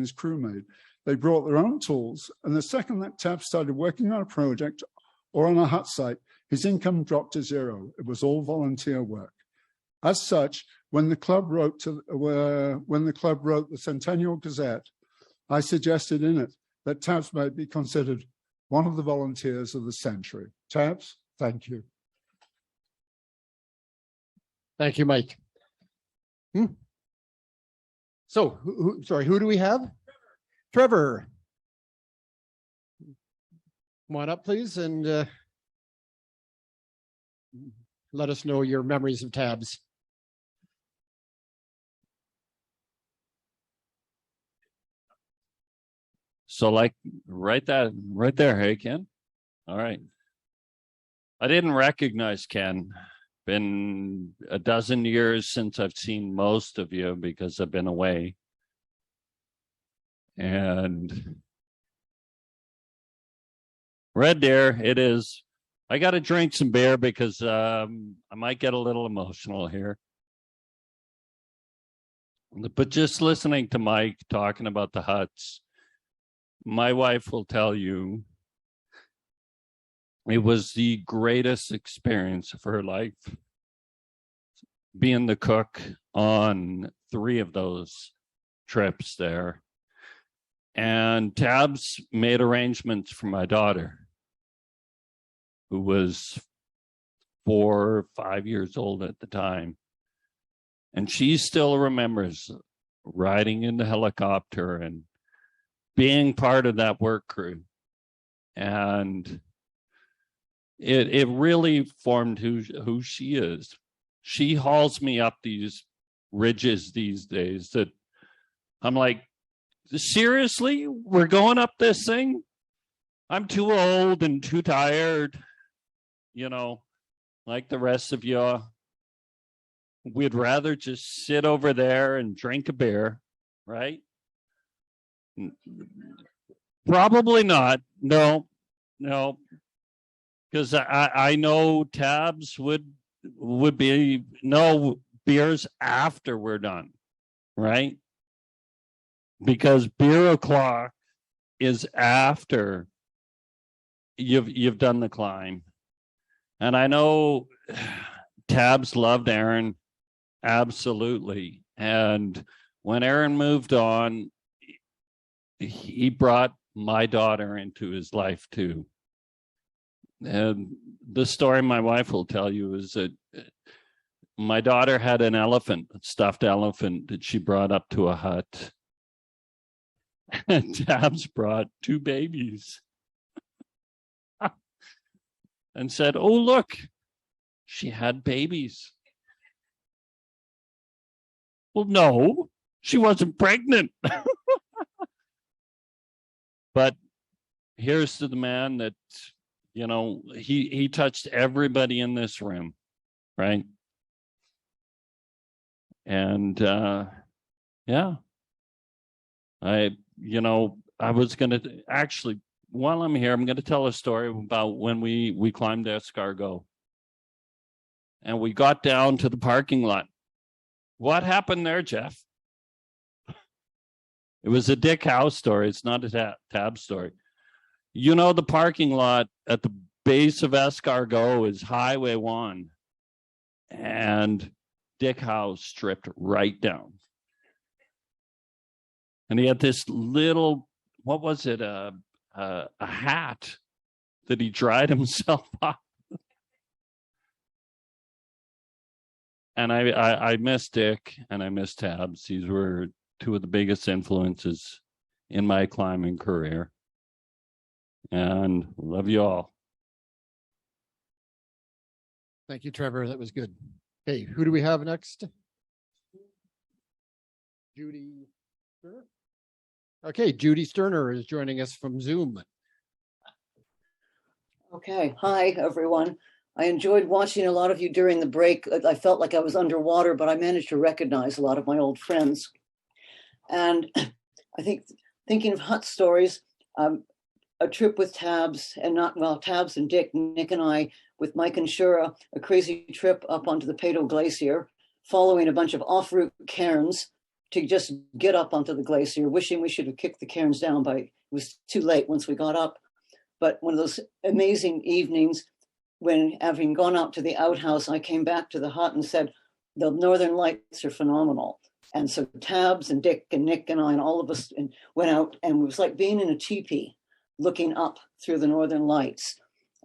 his crew made. They brought their own tools, and the second that Tabs started working on a project or on a hut site, his income dropped to zero. It was all volunteer work. As such, when the club wrote the Centennial Gazette, I suggested in it that Tabs might be considered one of the volunteers of the century. Tabs, thank you. Thank you, Mike. So, who do we have? Trevor. Come on up, please, and let us know your memories of tabs. So like right there, hey Ken? All right. I didn't recognize Ken. Been a dozen years since I've seen most of you because I've been away. And Red Deer, it is. I got to drink some beer because I might get a little emotional here. But just listening to Mike talking about the huts, my wife will tell you it was the greatest experience of her life, being the cook on 3 of those trips there. And Tabs made arrangements for my daughter, who was 4 or 5 years old at the time. And she still remembers riding in the helicopter and being part of that work crew. And it really formed who she is. She hauls me up these ridges these days that I'm like, seriously, we're going up this thing? I'm too old and too tired, like the rest of you. We'd rather just sit over there and drink a beer, right? Probably not. No, because I know Tabs would be no beers after we're done, right? Because beer o'clock is after you've done the climb. And I know Tabs loved Aaron, absolutely. And when Aaron moved on, he brought my daughter into his life too. And the story my wife will tell you is that my daughter had an elephant, a stuffed elephant that she brought up to a hut. And Tabs brought 2 babies and said, "Oh, look, she had babies." Well, no, she wasn't pregnant. But here's to the man that, he touched everybody in this room, right? And yeah, I was going to actually, while I'm here, I'm going to tell a story about when we climbed Escargot and we got down to the parking lot. What happened there, Jeff? It was a Dick House story. It's not a Tab story. The parking lot at the base of Escargot is Highway 1, and Dick House stripped right down. And he had this little, what was it, a hat that he dried himself up. And I miss Dick and I miss Tabs. These were 2 of the biggest influences in my climbing career. And love you all. Thank you, Trevor. That was good. Okay, who do we have next? Judy Sterner? Okay, Judy Sterner is joining us from Zoom. Okay, hi, everyone. I enjoyed watching a lot of you during the break. I felt like I was underwater, but I managed to recognize a lot of my old friends. And I think thinking of hut stories, a trip with Tabs Tabs and Dick, Nick and I, with Mike and Shura, a crazy trip up onto the Peyto Glacier, following a bunch of off-route cairns to just get up onto the glacier, wishing we should have kicked the cairns down, but it was too late once we got up. But one of those amazing evenings when, having gone out to the outhouse, I came back to the hut and said, the Northern Lights are phenomenal. And so Tabs and Dick and Nick and I and all of us went out, and it was like being in a teepee looking up through the Northern Lights.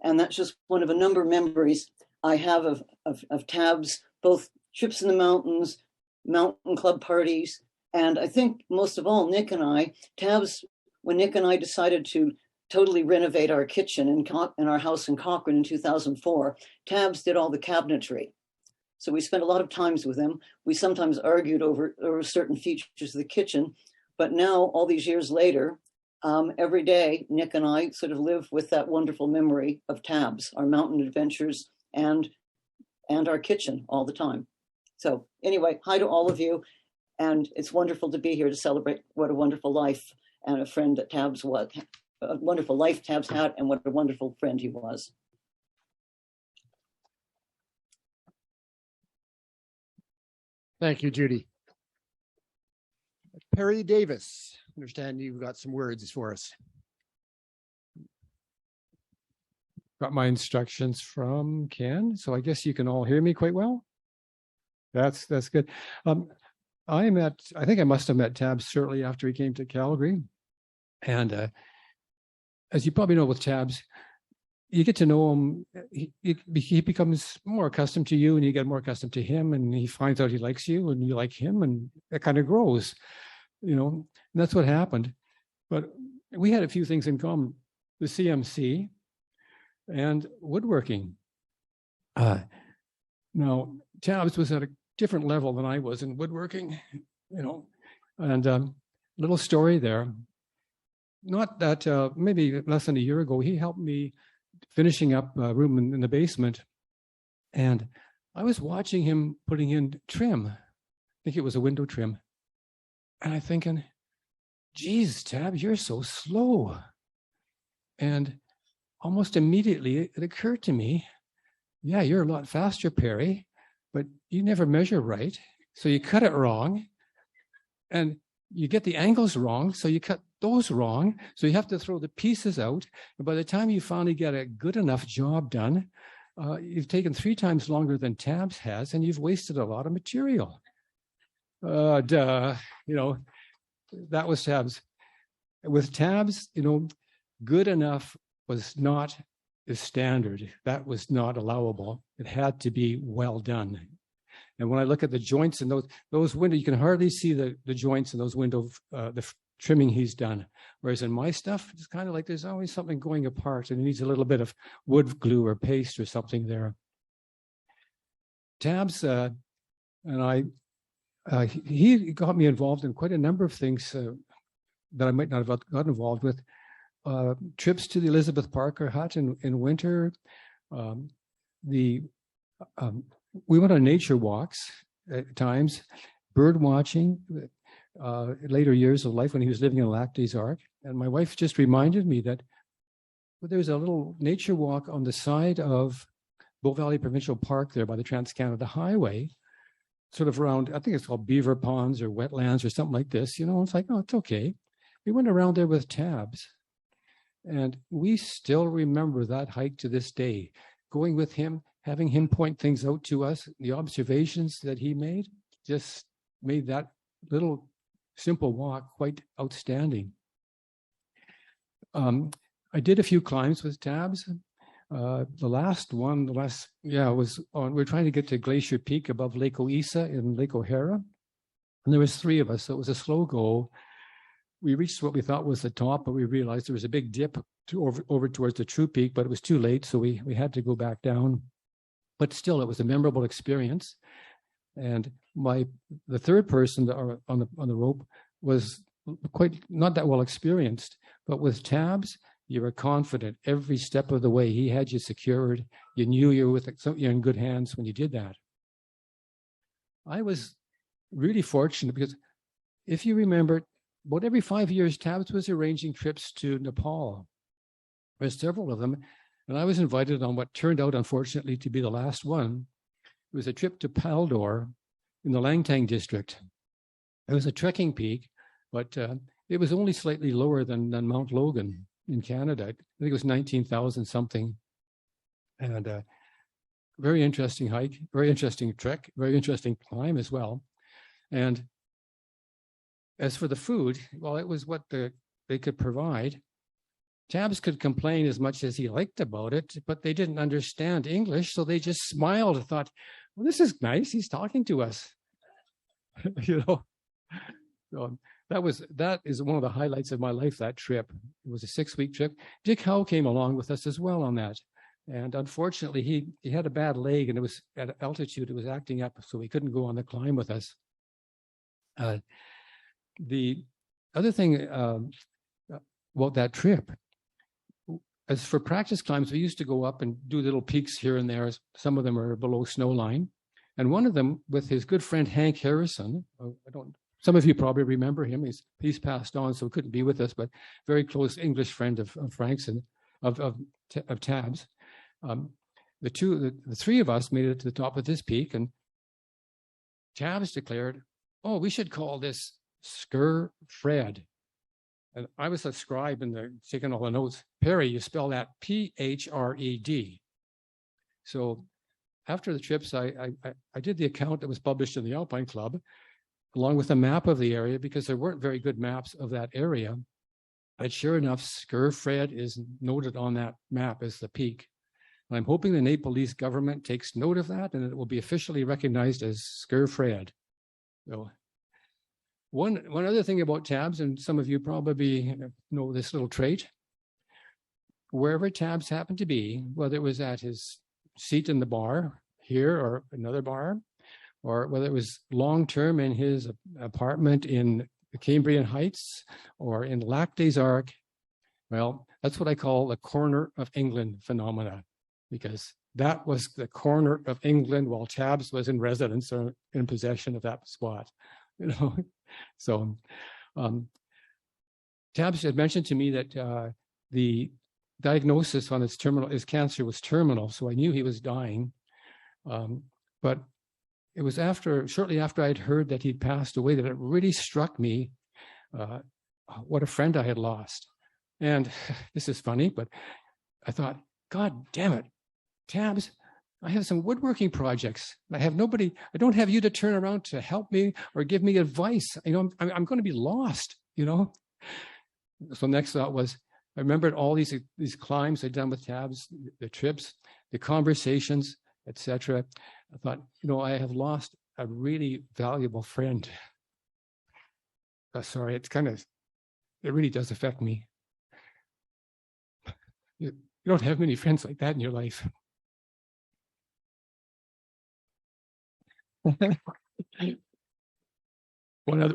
And that's just one of a number of memories I have of Tabs, both trips in the mountains, mountain club parties. And I think most of all, Nick and I, Tabs, when Nick and I decided to totally renovate our kitchen in our house in Cochrane in 2004, Tabs did all the cabinetry. So we spent a lot of times with him. We sometimes argued over certain features of the kitchen, but now all these years later, every day, Nick and I sort of live with that wonderful memory of Tabs, our mountain adventures and our kitchen all the time. So anyway, hi to all of you. And it's wonderful to be here to celebrate what a wonderful life and a friend that Tabs was, a wonderful life Tabs had, and what a wonderful friend he was. Thank you, Judy. Perry Davis, I understand you've got some words for us. Got my instructions from Ken, so I guess you can all hear me quite well. That's good. I think I must have met Tabs shortly after he came to Calgary. And as you probably know with Tabs, you get to know him, he becomes more accustomed to you and you get more accustomed to him, and he finds out he likes you and you like him, and it kind of grows, and that's what happened. But we had a few things in common: the CMC and woodworking. Now, Tabs was at a different level than I was in woodworking, and little story there. Not that maybe less than a year ago, he helped me finishing up a room in the basement, and I was watching him putting in trim. I think it was a window trim, and I'm thinking, geez, Tab, you're so slow. And almost immediately it occurred to me, yeah, you're a lot faster, Perry, but you never measure right, so you cut it wrong, and you get the angles wrong, so you cut those wrong, so you have to throw the pieces out. And by the time you finally get a good enough job done, you've taken 3 times longer than Tabs has, and you've wasted a lot of material. That was Tabs. With Tabs, good enough was not the standard. That was not allowable. It had to be well done. And when I look at the joints in those windows, you can hardly see the joints in those windows, the trimming he's done. Whereas in my stuff, it's kind of like there's always something going apart and it needs a little bit of wood glue or paste or something there. Tabs and he got me involved in quite a number of things that I might not have gotten involved with. Trips to the Elizabeth Parker hut in winter. We went on nature walks at times, bird watching, later years of life when he was living in Lactase Arc. And my wife just reminded me that there's a little nature walk on the side of Bow Valley Provincial Park there by the Trans-Canada Highway, sort of around, I think it's called Beaver Ponds or Wetlands or something like this. It's like, oh, it's okay. We went around there with Tabs. And we still remember that hike to this day, going with him, having him point things out to us. The observations that he made just made that little simple walk quite outstanding. I did a few climbs with Tabs. The last one, was on, we're trying to get to Glacier Peak above Lake Oisa in Lake O'Hara. And there was 3 of us, so it was a slow go. We reached what we thought was the top, but we realized there was a big dip over towards the true peak, but it was too late, so we had to go back down. But still, it was a memorable experience. And the third person on the rope was quite not that well experienced, but with Tabs, you were confident every step of the way. He had you secured. You knew you're in good hands when you did that. I was really fortunate because if you remember, about every 5 years, Tabs was arranging trips to Nepal. There's several of them, and I was invited on what turned out, unfortunately, to be the last one. It was a trip to Paldor in the Langtang district. It was a trekking peak, but it was only slightly lower than Mount Logan in Canada. I think it was 19,000 something. And very interesting hike, very interesting trek, very interesting climb as well. And as for the food, well, it was what they could provide. Tabs could complain as much as he liked about it, but they didn't understand English, so they just smiled and thought, well, this is nice. He's talking to us. You know, so that is one of the highlights of my life, that trip. It was a 6-week trip. Dick Howe came along with us as well on that. And unfortunately, he had a bad leg, and it was at altitude, it was acting up, so he couldn't go on the climb with us. The other thing about that trip, as for practice climbs, we used to go up and do little peaks here and there. Some of them are below snow line. And one of them with his good friend, Hank Harrison. Some of you probably remember him. He's passed on, so couldn't be with us, but very close English friend of Frank's and of Tab's. The three of us made it to the top of this peak, and Tabs declared, "Oh, we should call this Skur Fred." And I was a scribe and taking all the notes. Perry, you spell that P-H-R-E-D. So after the trips, I did the account that was published in the Alpine Club, along with a map of the area, because there weren't very good maps of that area. But sure enough, Skur Fred is noted on that map as the peak. And I'm hoping the Nepalese government takes note of that, and it will be officially recognized as Skur Fred. So one other thing about Tabs, and some of you probably know this little trait, wherever Tabs happened to be, whether it was at his seat in the bar here or another bar, or whether it was long-term in his apartment in the Cambrian Heights or in Lac des Arcs, well, that's what I call the corner of England phenomena, because that was the corner of England while Tabs was in residence or in possession of that spot, you know. So Tabs had mentioned to me that the diagnosis on his cancer was terminal, so I knew he was dying. But it was shortly after I'd heard that he'd passed away, that it really struck me what a friend I had lost. And this is funny, but I thought, God damn it, Tabs, I have some woodworking projects. I don't have you to turn around to help me or give me advice. You know, I'm going to be lost, you know? So next thought was, I remembered all these climbs I'd done with Tabs, the trips, the conversations, etc. I thought, you know, I have lost a really valuable friend. Sorry, it really does affect me. You don't have many friends like that in your life.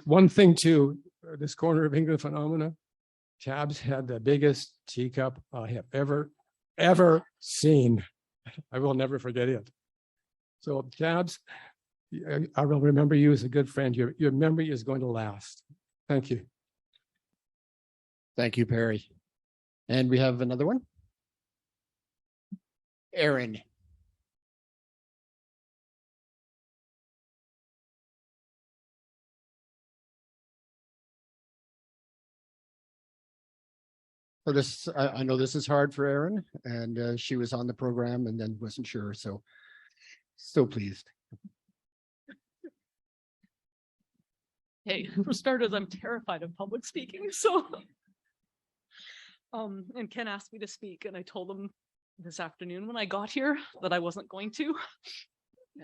One thing too, this corner of England phenomena, Tabs had the biggest teacup I have ever seen. I will never forget it. So Tabs, I will remember you as a good friend. Your memory is going to last. Thank you. Thank you, Perry. And we have another one. Aaron. For this, I know this is hard for Erin, and she was on the program and then wasn't sure, so pleased. Hey, for starters, I'm terrified of public speaking, so and Ken asked me to speak, and I told him this afternoon when I got here that I wasn't going to.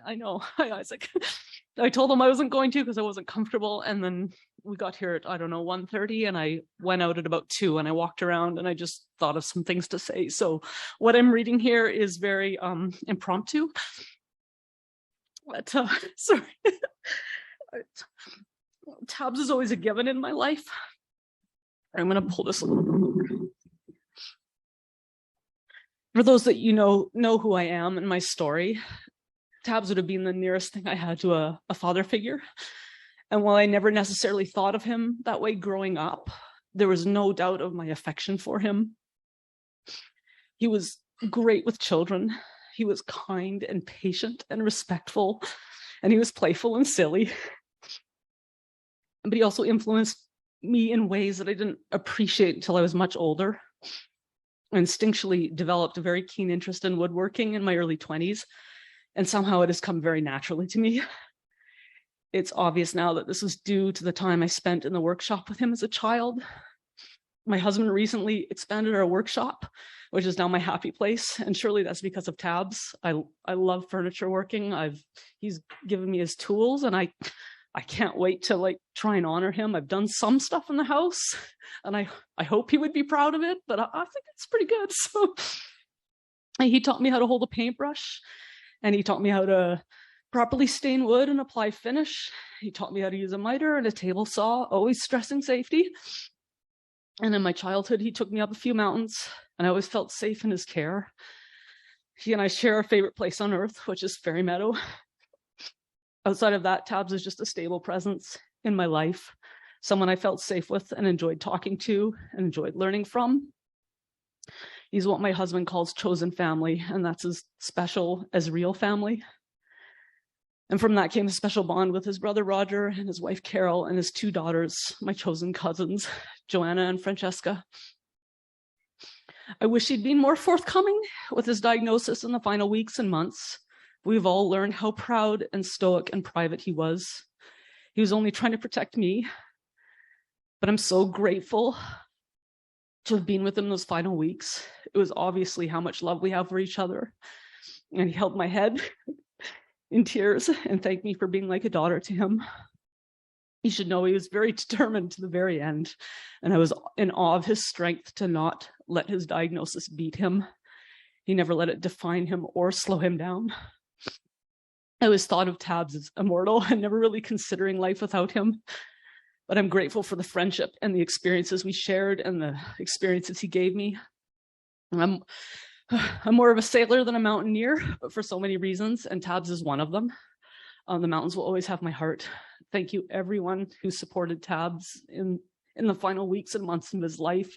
I know. I told him I wasn't going to because I wasn't comfortable, and then we got here at 1:30, and I went out at about 2, and I walked around, and I just thought of some things to say. So what I'm reading here is very impromptu. But sorry, Tabs is always a given in my life. I'm going to pull this. For those that know who I am and my story, Tabs would have been the nearest thing I had to a father figure. And while I never necessarily thought of him that way growing up, there was no doubt of my affection for him. He was great with children. He was kind and patient and respectful, and he was playful and silly. But he also influenced me in ways that I didn't appreciate until I was much older. I instinctually developed a very keen interest in woodworking in my early 20s, and somehow it has come very naturally to me. It's obvious now that this was due to the time I spent in the workshop with him as a child. My husband recently expanded our workshop, which is now my happy place. And surely that's because of Tabs. I love furniture working. He's given me his tools, and I can't wait to like try and honor him. I've done some stuff in the house, and I hope he would be proud of it, but I think it's pretty good. So he taught me how to hold a paintbrush, and he taught me how to properly stain wood and apply finish. He taught me how to use a miter and a table saw, always stressing safety. And in my childhood, he took me up a few mountains, and I always felt safe in his care. He and I share our favorite place on earth, which is Fairy Meadow. Outside of that, Tabs is just a stable presence in my life, someone I felt safe with and enjoyed talking to and enjoyed learning from. He's what my husband calls chosen family, and that's as special as real family. And from that came a special bond with his brother Roger and his wife Carol and his two daughters, my chosen cousins, Joanna and Francesca. I wish he'd been more forthcoming with his diagnosis in the final weeks and months. We've all learned how proud and stoic and private he was. He was only trying to protect me, but I'm so grateful to have been with him those final weeks. It was obviously how much love we have for each other. And he held my head in tears and thanked me for being like a daughter to him. You should know he was very determined to the very end, and I was in awe of his strength to not let his diagnosis beat him. He never let it define him or slow him down. I always thought of Tabs as immortal and never really considering life without him, but I'm grateful for the friendship and the experiences we shared and the experiences he gave me. I'm more of a sailor than a mountaineer, but for so many reasons, and Tabs is one of them. The mountains will always have my heart. Thank you, everyone who supported Tabs in the final weeks and months of his life.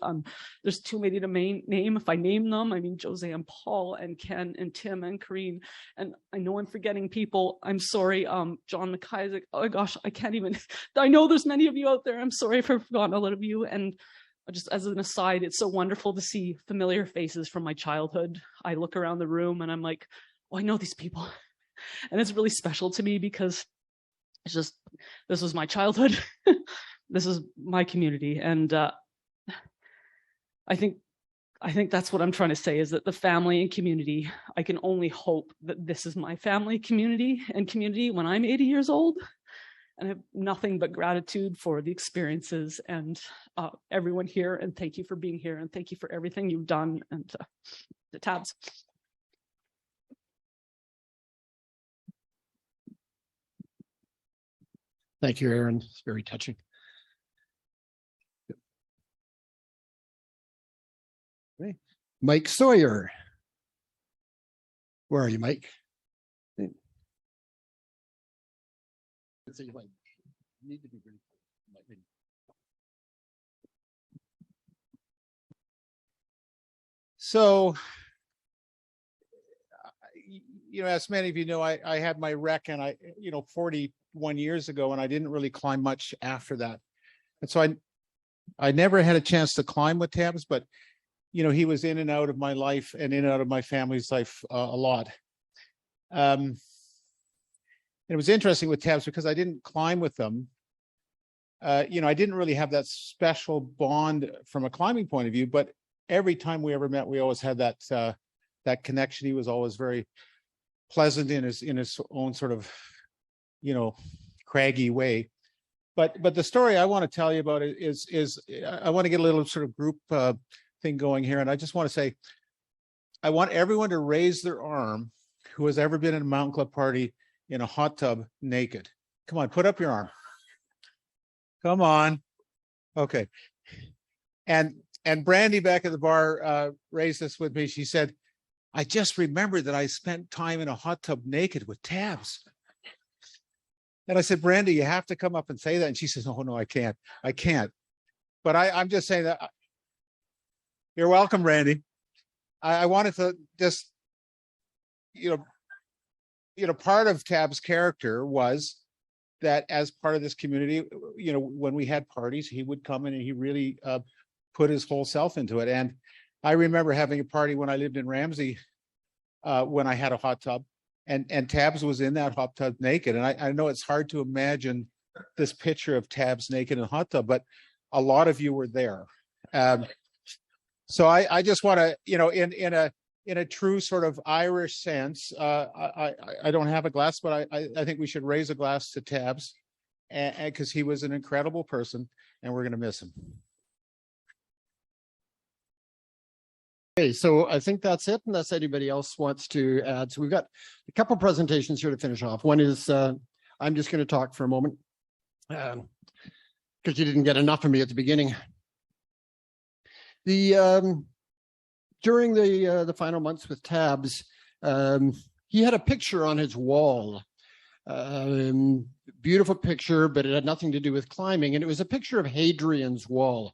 There's too many to name. If I name them, I mean, Jose and Paul and Ken and Tim and Kareen. And I know I'm forgetting people. I'm sorry. John McIsaac. Oh my gosh, I can't even. I know there's many of you out there. I'm sorry if I've forgotten a lot of you. And just as an aside, it's so wonderful to see familiar faces from my childhood. I look around the room and I'm like, oh, I know these people. And it's really special to me because it's just, this was my childhood. This is my community. And I think that's what I'm trying to say, is that the family and community, I can only hope that this is my family, community when I'm 80 years old. And I have nothing but gratitude for the experiences and everyone here. And thank you for being here. And thank you for everything you've done. And the Tabs. Thank you, Aaron. It's very touching. Okay. Mike Sawyer. Where are you, Mike? So you need to be really. So, as many of you know, I had my wreck, and 41 years ago, and I didn't really climb much after that. And so I never had a chance to climb with Tabs, but he was in and out of my life and in and out of my family's life a lot. It was interesting with Tabs because I didn't climb with them. I didn't really have that special bond from a climbing point of view, but every time we ever met, we always had that connection. He was always very pleasant in his own sort of, craggy way. But the story I want to tell you about is I want to get a little sort of group thing going here. And I just want to say, I want everyone to raise their arm who has ever been in a mountain club party in a hot tub naked. Come on, put up your arm. Come on. Okay. And Brandy back at the bar raised this with me. She said, I just remembered that I spent time in a hot tub naked with Tabs. And I said, Brandy, you have to come up and say that. And she says, oh, no, I can't. But I'm just saying that. You're welcome, Brandy. I wanted to just, part of Tab's character was that as part of this community, when we had parties, he would come in and he really put his whole self into it. And I remember having a party when I lived in Ramsey when I had a hot tub, and Tabs was in that hot tub naked. And I know it's hard to imagine this picture of Tabs naked in a hot tub, but a lot of you were there. So I just want to, in a true sort of Irish sense, I don't have a glass, but I think we should raise a glass to Tabs, because he was an incredible person, and we're going to miss him. Okay, so I think that's it, unless anybody else wants to add. So we've got a couple presentations here to finish off. One is I'm just going to talk for a moment because you didn't get enough of me at the beginning. During the final months with Tabs, he had a picture on his wall. Beautiful picture, but it had nothing to do with climbing, and it was a picture of Hadrian's Wall.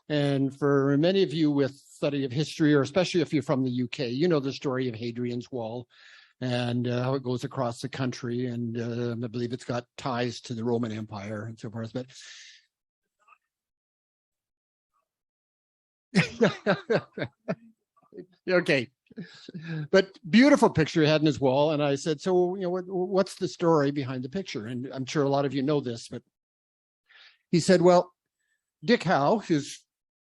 And for many of you with study of history, or especially if you're from the UK, you know the story of Hadrian's Wall and how it goes across the country. And I believe it's got ties to the Roman Empire and so forth. But okay, but beautiful picture he had in his wall. And I said, so, what's the story behind the picture? And I'm sure a lot of you know this, but he said, well, Dick Howe, his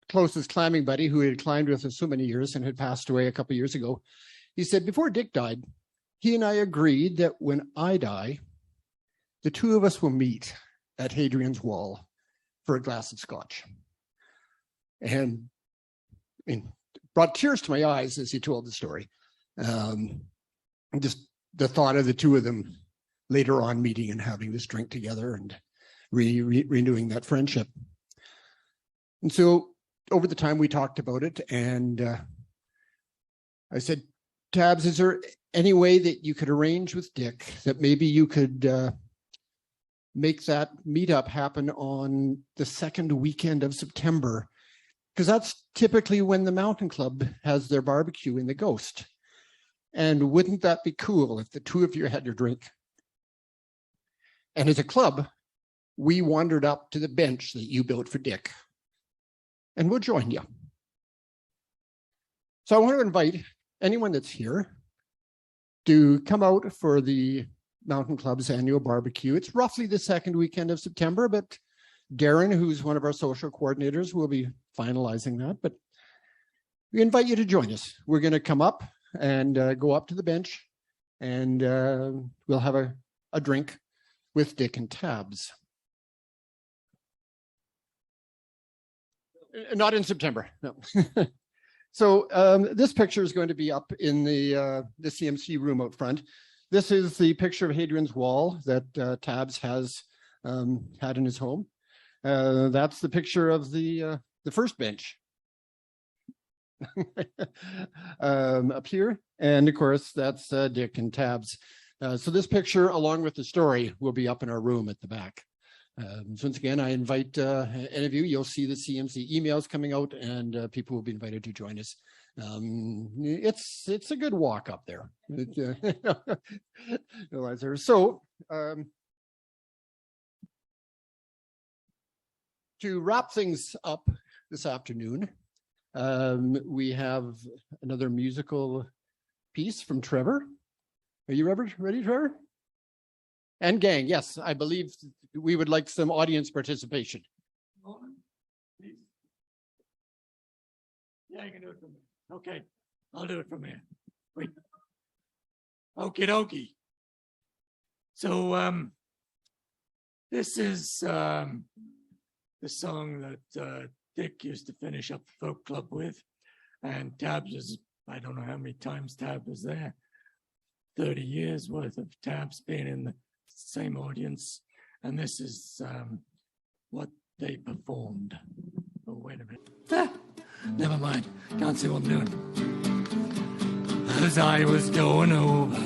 closest climbing buddy, who had climbed with us so many years and had passed away a couple of years ago, he said, before Dick died, he and I agreed that when I die, the two of us will meet at Hadrian's Wall for a glass of scotch. And brought tears to my eyes as he told the story. Just the thought of the two of them later on meeting and having this drink together and renewing that friendship. And so over the time we talked about it, and I said, Tabs, is there any way that you could arrange with Dick that maybe you could make that meetup happen on the second weekend of September? Because that's typically when the mountain club has their barbecue in the Ghost. And wouldn't that be cool if the two of you had your drink? And as a club, we wandered up to the bench that you built for Dick. And we'll join you. So I want to invite anyone that's here to come out for the Mountain Club's annual barbecue. It's roughly the second weekend of September, but Darren, who's one of our social coordinators, will be finalizing that. But we invite you to join us. We're going to come up and go up to the bench, and we'll have a drink with Dick and Tabs. Not in September, no. So this picture is going to be up in the CMC room out front. This is the picture of Hadrian's Wall that Tabs has had in his home. That's the picture of the first bench up here. And of course, that's Dick and Tabs. So this picture, along with the story, will be up in our room at the back. So once again, I invite any of you. You'll see the CMC emails coming out, and people will be invited to join us. It's a good walk up there. So to wrap things up this afternoon, we have another musical piece from Trevor. Are you ready, Trevor? And gang, yes, I believe we would like some audience participation. Yeah, you can do it from there. Okay, I'll do it from here. Wait. Okie dokie. So this is the song that Dick used to finish up the folk club with, and Tabs is, I don't know how many times Tabs was there. 30 years worth of Tabs being in the same audience, and this is what they performed. Oh, wait a minute. Never mind. Can't see what I'm doing. As I was going over.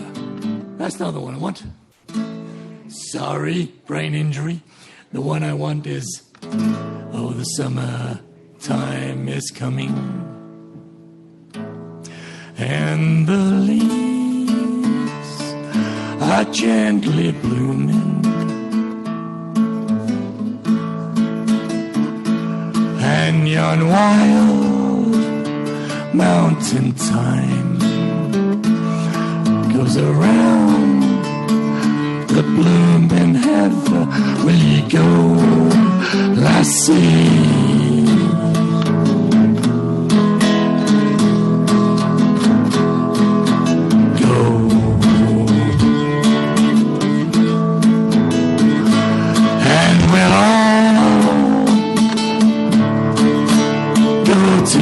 That's not the one I want. Sorry, brain injury. The one I want is, oh, the summer time is coming, and the leaves are gently blooming, and yon wild mountain time goes around the blooming heather. Will ye go, lassie?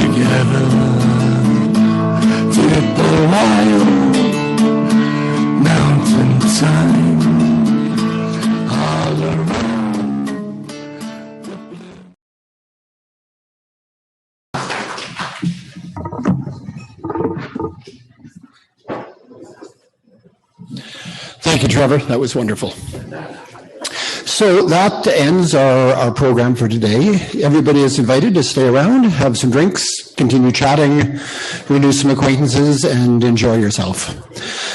together. Did the wild mountain time all around. Thank you, Trevor. That was wonderful. So that ends our program for today. Everybody is invited to stay around, have some drinks, continue chatting, renew some acquaintances, and enjoy yourself.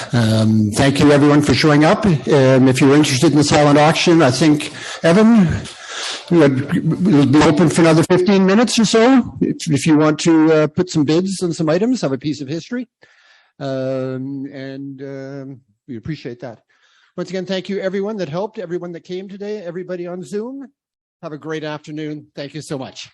Thank you, everyone, for showing up. If you're interested in the silent auction, I think, Evan, it'll be open for another 15 minutes or so. If you want to put some bids on some items, have a piece of history. We appreciate that. Once again, thank you everyone that helped, everyone that came today, everybody on Zoom. Have a great afternoon. Thank you so much.